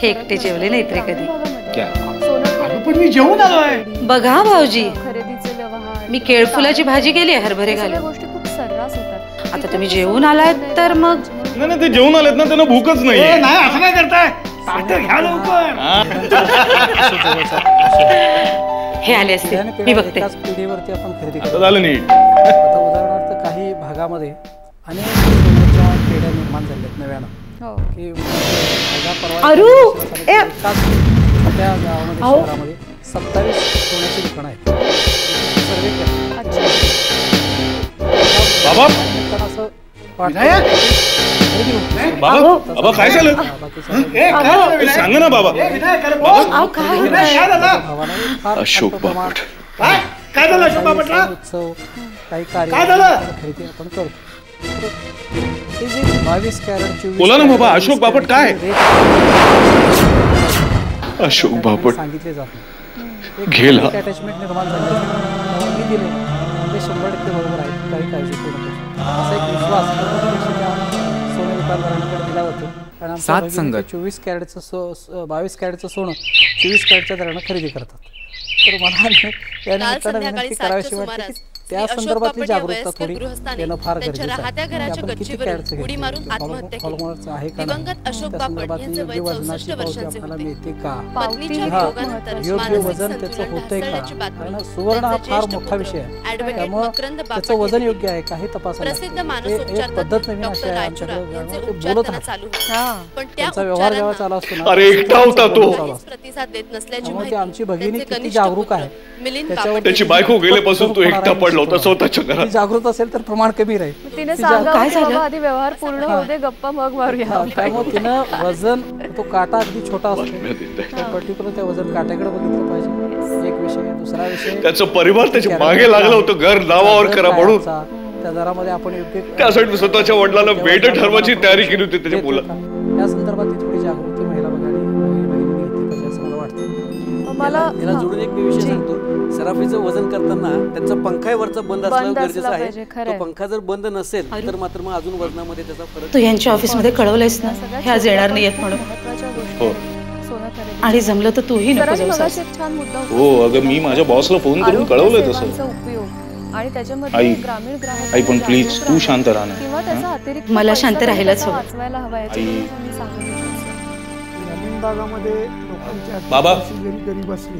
हे एकटे जेवले नाहीत रे कधी.
पण मी जेवून आलोय.
बघा भाऊजी,
खरेदीचे व्यवहार,
मी केळफुलाची भाजी केली आहे हरभरे घालून.
गोष्टी खूप सर्रास होतात. आता
तुम्ही जेवून आलात तर मग.
नाही ते जेवून आलेत ना, त्यांना भूकच नाही.
नाही असं काय करताय? ताटं घ्या लवकर.
हे आले असते, मी बघते.
पिढीवरती आपण खरेदी
करतो. झालं नीट.
आता उदाहरणार्थ काही भागामध्ये अनेक सोन्याच्या पेढ्या निर्माण झाल्यात नव्यानं. की त्या गावामध्ये शहरामध्ये 27 सोन्याची दुकानं आहेत. सर्वे केलं
बाबा
असं
बाबा बाबा काय झालं सांगा ना बाबा. अशोक बापट
काय झालं अशोक बापटला?
उत्सव काही खरेदी आपण करतो. 22 कॅरेट
बोला ना बाबा. अशोक बापट काय? अशोक बापट
सांगितले जात
गेला.
अटॅचमेंट निर्माण झाले मी दिले ते 100% बरोबर आहे. काही काळजी करू नका असा एक विश्वास सोने दुकानदारांकडे दिला जातो.
सात संगत
22 कॅरेटचं सोनं 24 कॅरेटच्या दरानं खरेदी करतात. तर मला या निमित्तानं विनंती करावीशी वाटते की त्या संदर्भातली जागरूकता थोडी येणं फार गरजेचं आहे. आपण किती कॅरेटचं घेतो आहे का नाही, त्या संदर्भातली योग्य वजनाची पावती आपल्याला मिळते का, योग्य वजन त्याचं होतंय का. कारण सुवर्ण हा फार मोठा विषय आहे. त्यामुळं त्याचं वजन योग्य आहे का हे तपासायला एक पद्धत नवीन अशी आहे आमच्याकडे. ते बोलत राहतात त्यांचा व्यवहार जेव्हा चालू असतो ना
अरे एकटा होता तो.
त्यामुळे ती आमची भगिनी किती जागरूक आहे
त्याची बायको गेल्यापासून तो एकटा पडला होता स्वतःच्या घरात.
जागृत असेल तर प्रमाण कमी राहील.
तिने सांगावं की बाबा आधी व्यवहार पूर्ण होऊ दे, गप्पा मग मारूया.
त्यामुळे तिनं वजन तो काटा अगदी छोटा असतो पर्टिक्युलर त्या वजन काट्याकडे बघितलं पाहिजे. एक विषय. दुसरा विषय त्याचा
परिवार त्याच्या मागे लागला होतं घर नावावर करा म्हणून.
त्या दरामध्ये आपण योग्य
त्यासाठी स्वतःच्या वडिलांना वेट ठरवायची तयारी केली होती त्याच्या मुलं.
या संदर्भात ती थोडी जागृती महिला भगिनी घेतली पाहिजे असं मला वाटतं.
मला याला जोडून एक मी विषय सांगतो. सराफीचं वजन करताना त्यांचा पंखा वरचा बंद असणं गरजेचं आहे. तो पंखा जर बंद नसेल तर मात्र मग अजून वजनामध्ये त्याचा फरक.
तू यांच्या ऑफिसमध्ये कळवलंयस ना हे आज येणार नाही येत म्हणून. आणि जमलं तर तूही नको जाऊस.
हो अगं मी माझ्या बॉसला फोन करून कळवलंय तसं.
आणि त्याच्यामध्ये ग्रामीण ग्राहक
आई पण प्लीज तू शांत राहा ना.
किंवा त्याचा अतिरिक्त
मला शांत राहायलाच हवं.
वाचवायला हवा याची मी सांगू
ग्रामीण भागामध्ये लोकांची
बाबा
गरीब असली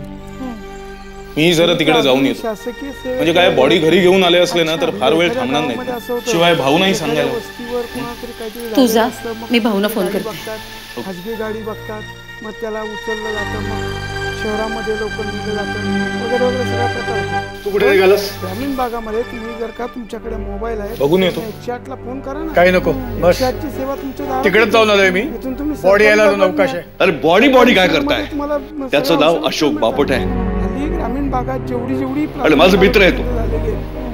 मी जरा तिकडे जाऊन येतो. म्हणजे काय बॉडी घरी घेऊन आले असले ना तर फार वेळ थांबणार नाही. शिवाय भाऊ नाही सांगायला.
तू जा मी भाऊना फोन करते.
खाजगी गाडी बघतात मग त्याला उचललं जातं मग शहरामध्ये लोक नेलं जातं वगैरे वगैरे सगळ्या प्रकार.
तू कुठे निघालास?
ग्रामीण भागामध्ये तुम्ही जर का तुमच्याकडे मोबाईल आहे
बघून येतो.
108 ला फोन करा ना.
काही नको बस
108 ची सेवा तुमच्या
तिकडेच जाऊन आलोय मी. बॉडी यायला नवकाश आहे.
अरे बॉडी काय करताय? त्याचं नाव अशोक बापट आहे.
ग्रामीण भागात जेवढी
अरे माझा मित्र आहे तो.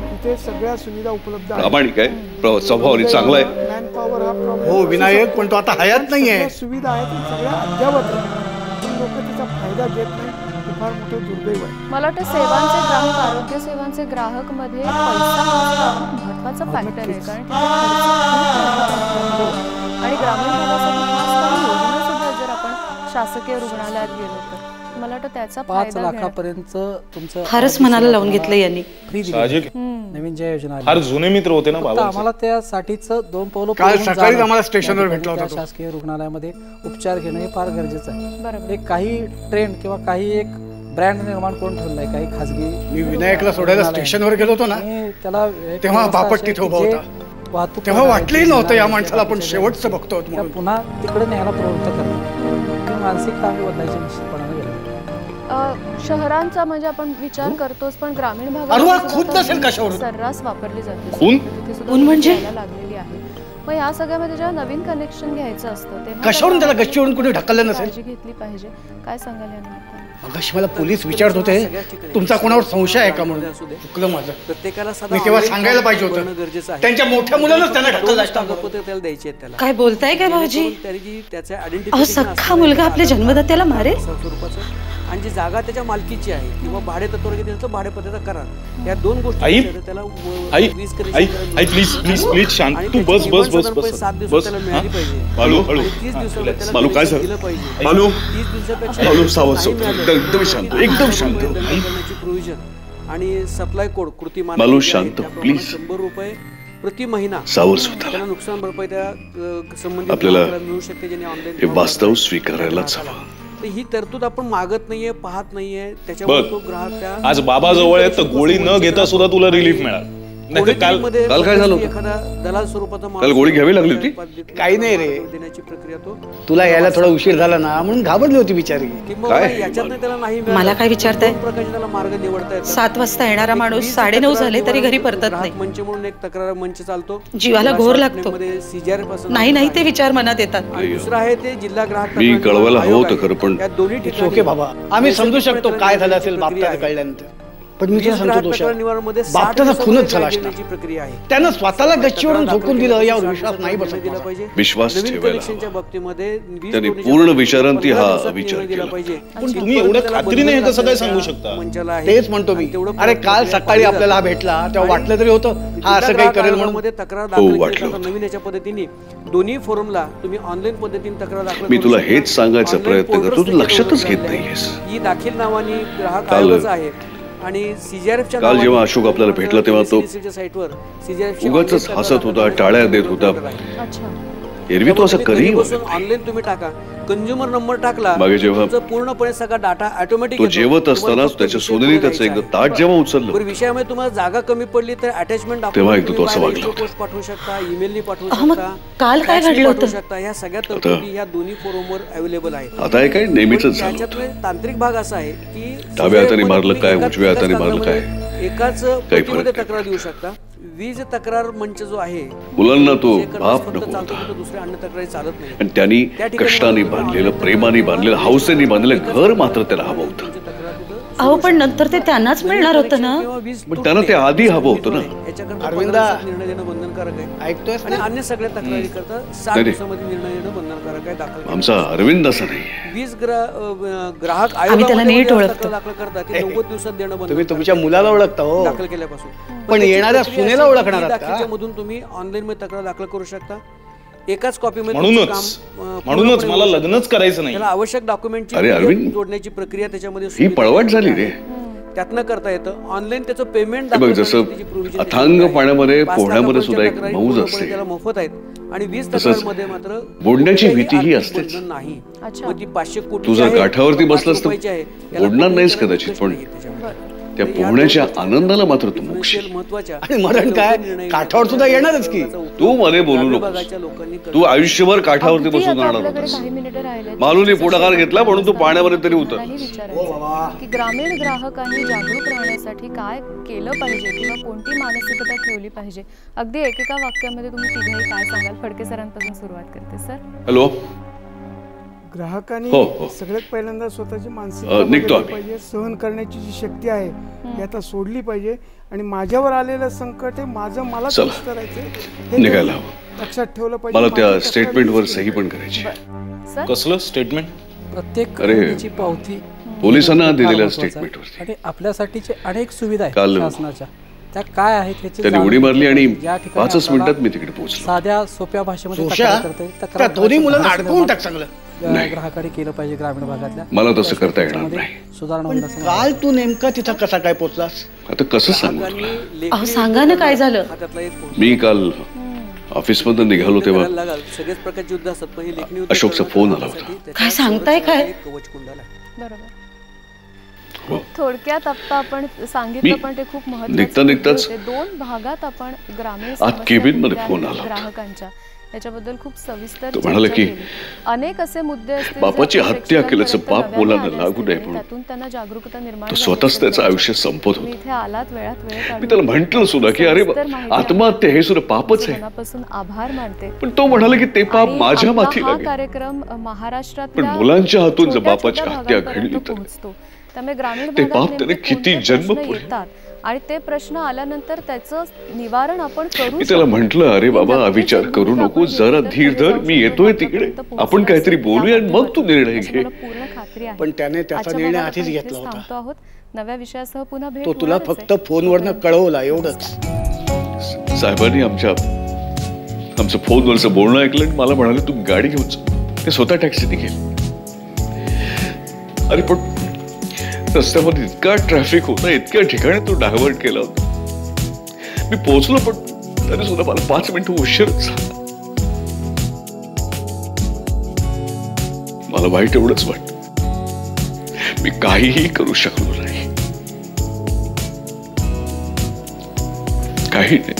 तिथे सगळ्या सुविधा उपलब्ध आहेत.
प्रामाणिक आहे स्वभाव चांगला आहे.
मॅन पॉवर हा प्रॉब्लेम
हो विनायक पण तो आता हयात नाहीये.
सुविधा आहेत सगळ्या अद्यावत पण लोक त्याचा फायदा घेत नाही. फार मोठं दुर्दैव आहे.
मला वाटतं सेवांचे ग्राहक आरोग्य सेवांचे ग्राहक मध्ये पैसा हा खूप महत्त्वाचा फॅक्टर आहे. कारण आणि ग्रामीण भागासाठी खास करून योजना सुद्धा जर आपण शासकीय रुग्णालयात गेलो तर मला वाटतं त्याचा
5 लाखापर्यंत तुमचं
फारच मनाला लावून घेतलं यांनी.
नवीन ज्या योजना
फार जुने मित्र होते ना बाबा.
आम्हाला त्यासाठीच 2 पावलं
काल सकाळी आम्हाला स्टेशनवर भेटला होता.
शासकीय रुग्णालयामध्ये उपचार घेणं हे फार गरजेचं आहे. एक काही ट्रेंड किंवा काही एक ब्रँड निर्माण करून ठेवलाय काही खाजगी.
मी विनायकला सोडायला स्टेशनवर गेलो होतो ना
त्याला
तेव्हा बापट तिथे उभा होता.
वाहतूक
तेव्हा वाटलंही नव्हतं या माणसाला आपण शेवटचं बघतो म्हणून.
पुन्हा तिकडे न्यायला प्रवृत्त करणं ही मानसिकता आम्ही बदलायची निश्चितपणाने गरज.
शहरांचा म्हणजे आपण विचार करतोच पण ग्रामीण भागात सर्रास वापरली जाते.
खून म्हणजे
लागलेली आहे. मग या सगळ्यामध्ये जेव्हा नवीन कनेक्शन घ्यायचं असतं तेव्हा
कशावरून त्याला गच्चीवरून कुठे ढकललं नसेल.
काळजी घेतली पाहिजे. काय सांगाल या निमित्ताने?
मगाशी मला पोलीस विचारत होते तुमचा कोणावर संशय आहे का म्हणून. चुकलं माझं.
प्रत्येकाला
मी तेव्हा सांगायला पाहिजे होतं. त्यांच्या मोठ्या मुलांनाच त्यांना ढकललं
त्याला द्यायचे आहेत. त्याला
काय बोलताय काय भाऊजी?
त्याच्या
अहो सख्खा मुलगा आपल्या जन्मदात्याला मारेल.
स्वरूपाचं आणि जी जागा त्याच्या मालकीची आहे किंवा भाडे तत्वावर त्याचं भाडेपट्ट्याचा करार या दोन गोष्टी त्याला
प्लीज प्लीज प्लीज शांत तू बस बस बस बस
7 दिवसात त्याला मिळाली पाहिजे.
बालू
30 दिवसात
बालू काय झालं?
दिलं पाहिजे.
बालू
30 दिवसापेक्षा
बालू सावध एकदम शांत एकदम शांत.
प्रोव्हिजन आणि सप्लाय कोड कृती
बालू शांत प्लीज.
100 रुपये प्रति महिना
सावर सुद्धा
त्याला नुकसान भरपाई त्या संबंधित
आपल्याला
मिळू शकते ज्याने ऑनलाईन
हे वास्तव स्वीकारायलाच हवं.
तर ही तरतूद आपण मागत नाहीये पाहत नाहीये त्याच्यामुळे तो ग्राहक त्या
आज बाबा जवळ आहे तर गोळी न घेता सुद्धा तुला रिलीफ मिळाल. काल काय झालं
एखादा दलाल स्वरूपाचा
काल गोळी घ्यावी लागली होती?
काही नाही रे,
देण्याची प्रक्रिया तो
तुला यायला थोडा उशीर झाला ना म्हणून घाबरली होती बिचारी.
याच्यात त्याला नाही
मला काय विचारताय?
प्रकारचे त्याला मार्ग निवडता येतात.
7 वाजता येणारा माणूस 9:30 झाले तरी घरी परतत नाही.
मंच म्हणून एक तक्रार मंच चालतो,
जीवाला घोर लागतो. नाही ते विचार मनात येतात.
दुसरं आहे ते जिल्हा ग्राहक
मी कळवायला हवं होतं खरं, पण
या दोन्ही ठिकाणी
ओके बाबा, आम्ही समजू शकतो काय झालं असेल बापटाला कळल्यानंतर, पण मी तुला सांगतो दोषा, बापटाचा खूनच झाला असणार.
प्रक्रिया आहे.
त्यानं स्वतःला गच्चीवरून झोकून दिलं यावर विश्वास नाही बसत माझा.
विश्वास ठेवायला
कलेक्शनच्या बाबतीमध्ये
त्यांनी पूर्ण विचारांती हा विचार केला.
पण तुम्ही एवढ्या खात्रीने हे कसं काय सांगू शकता?
तेच म्हणतो मी. अरे काल सकाळी आपल्याला हा भेटला तेव्हा वाटलं तरी होतं हा असं काही करेल म्हणून.
तक्रार दाखल केली नवीन याच्या पद्धतीने दोन्ही फोरमला तुम्ही ऑनलाईन पद्धतीने तक्रार दाखल.
मी तुला हेच सांगायचा प्रयत्न करतो, तू लक्षातच घेत नाहीयेस.
ही दाखल नावाने ग्राहक आयोगाचा आहे आणि सीजीआरएफच्या
काल जेव्हा अशोक आपल्याला भेटला तेव्हा तो
साइटवर
उगाच हसत होता, टाळ्या देत होता. एरवी तो असं कधी
ऑनलाईन तुम्ही टाका, कंझ्युमर नंबर टाकला,
मागे जेव्हा
पूर्णपणे सगळा डाटा ऑटोमॅटिक
तो जेवत असताना त्याच्या सोनेरी त्याचं एकदा ताट जेव्हा उचललं,
विषयामध्ये तुम्हाला जागा कमी पडली तर अटॅचमेंट
तेव्हा एकदा तो असं वागला
पोस्ट पाठवू शकता, ईमेलनी पाठवू शकता.
काल काय घडलं होतं
शकता. ह्या सगळ्या तरतुदी ह्या दोन्ही फोरमवर अवेलेबल आहेत.
आता हे काय नेहमीच झालं.
त्याच्यातले तांत्रिक भाग असा आहे की
डाव्या हाताने मारलं काय, उजव्या हाताने मारलं काय,
एकाच पद्धतीमध्ये तक्रार देऊ शकता. वीज तक्रार मंच जो आहे
मुलांना तो बाप नको
चालतो, दुसऱ्या अन्य तक्रारी चालत नाही.
आणि त्यांनी कष्टाने बांधलेलं, प्रेमाने बांधलेलं, हौसेने बांधलेलं घर मात्र त्याला हवं होतं.
अहो पण नंतर ते त्यांनाच मिळणार होतं ना.
पण त्यांना ते आधी हवं होतं ना.
अरविंदा,
निर्णय देणं बंधनकारक आहे.
ऐकतोय
आणि अन्य सगळ्या तक्रारी करता 7 दिवसामध्ये निर्णय देणं बंधनकारक आहे. दाखल
आमचा अरविंद असं नाही.
वीज ग्राहक
त्याला नीट ओळखतो.
दाखल करता ते 90 दिवसात देणं बंधनकारक.
तुम्ही तुमच्या मुलाला ओळखता हो,
दाखल केल्यापासून.
पण येणाऱ्या सुनेला ओळखणार आहात का?
मधून तुम्ही ऑनलाईन मध्ये तक्रार दाखल करू शकता. एकाच कॉपी मध्ये
म्हणूनच मला लग्नच करायचं नाही.
त्याला आवश्यक डॉक्युमेंटची
अरे अरविंद,
जोडण्याची प्रक्रिया त्याच्यामध्ये
ही पळवाट झाली रे.
त्यातनं करता येतं. ऑनलाईन त्याचं पेमेंट
बघ, जसं अथांग पाण्यामध्ये पोहण्यामध्ये सुद्धा एक मौज असते,
त्याला मोफत आहेत आणि 20 तक्रारमध्ये मात्र
बुडण्याची भीती ही असतेच.
नाही. मग ती 500 कोटी
तू जर काठावरती बसलास तर बुडणार नाहीस कदाचित, पण त्या पोहण्याच्या आनंदाला मात्र तू मुकशील.
आणि मरण काय, काठावर सुद्धा येणारच की.
तू मध्ये बोलू नकोस. तू आयुष्यभर काठावरती बसून राहणार होतास. मालूने पुढाकार घेतला म्हणून तू पाण्यामध्ये तरी उतर.
की ग्रामीण ग्राहकांनी जागरूक राहण्यासाठी काय केलं पाहिजे किंवा कोणती मानसिकता ठेवली पाहिजे, अगदी एकेका वाक्यामध्ये तुम्ही तिघेही काय सांगाल? फडके सरांपासून सुरुवात करते सर.
हॅलो.
ग्राहकांनी सगळ्यात पहिल्यांदा स्वतःची
मानसिकता
पाहिजे, सहन करण्याची जी शक्ती आहे ती आता सोडली पाहिजे आणि माझ्यावर आलेलं संकट हे माझं मला करायचं
निघायला
लक्षात ठेवलं पाहिजे.
मला त्या स्टेटमेंटवर सही पण करायची.
कसलं स्टेटमेंट?
प्रत्येक पावती
पोलिसांना दिलेल्या स्टेटमेंटवर
आणि आपल्यासाठीचे अनेक सुविधा आहेत शासनाच्या, त्या काय आहेत ह्याची
त्यांनी उडी मारली आणि 5 मिनिटात मी तिकडे पोहोचलो.
साध्या सोप्या भाषेमध्ये
त्या दोन्ही मुलांना अडकवून टाक चांगलं.
ग्राहकांनी केलं पाहिजे ग्रामीण भागातल्या.
मला तसं करता येणार नाही.
सुधारणा
पण काल तू नेमका तिथं कसा काय पोहोचलास?
आता कसं सांगू?
अहो सांगा ना काय झालं.
मी काल ऑफिस मधून निघालो तेव्हा अशोकचा फोन आला होता.
काय सांगताय काय?
थोडक्यात आता आपण सांगितलं पण ते खूप
महत्त्वाचं. निघताच
2 भागात आपण ग्रामीण
केबिन मध्ये फोन आला
ग्राहकांच्या याच्याबद्दल खूप सविस्तर
तो म्हणाला की
अनेक असे मुद्दे असतील
बापाची हत्या केल्याचं पाप मुलांना लागू नये म्हणून
त्यातून त्यांना जागरूकता निर्माण
तो स्वतःच त्याचं आयुष्य संपत होता.
इथे आलात वेळात वेळ
मी त्याला म्हंटल सुद्धा की अरे आत्महत्या हे सुद्धा पापच आहे.
मनापासून आभार मानते.
पण तो म्हणाला की ते पाप माझ्या माथी लागेल.
कार्यक्रम महाराष्ट्रात
पण मुलांच्या हातून जर बापाची हत्या घडली तर
त्यामुळे ग्रामीण
ते पाप त्याने किती जन्म
येतात आणि ते प्रश्न आल्यानंतर त्याचं निवारण आपण करू.
मी त्याला म्हंटल अरे बाबा विचार करू नको, जरा धीर धर, मी येतोय तिकडे, आपण काहीतरी बोलूया आणि मग तू निर्णय घे.
पूर्ण खात्री आहे.
पण त्याने त्याचा निर्णय आधीच घेतला होता.
आहोत नव्या विषयासह पुन्हा भेट.
तो तुला फक्त फोनवरनं कळवला एवढंच.
साहेबांनी आमचं फोनवरचं बोलणं ऐकलं आणि मला म्हणाले तुम्ही गाडी घेऊन जा. ते स्वतः टॅक्सीने गेले. अरे पण रस्त्यामध्ये इतका ट्रॅफिक होता, इतक्या ठिकाणी तो डायव्हर्ट केला होता. मी पोहोचलो पण तरी सुद्धा मला 5 मिनिटं उशीर झाला. मला वाईट एवढंच वाटतं, मी काहीही करू शकलो नाही.
काही नाही.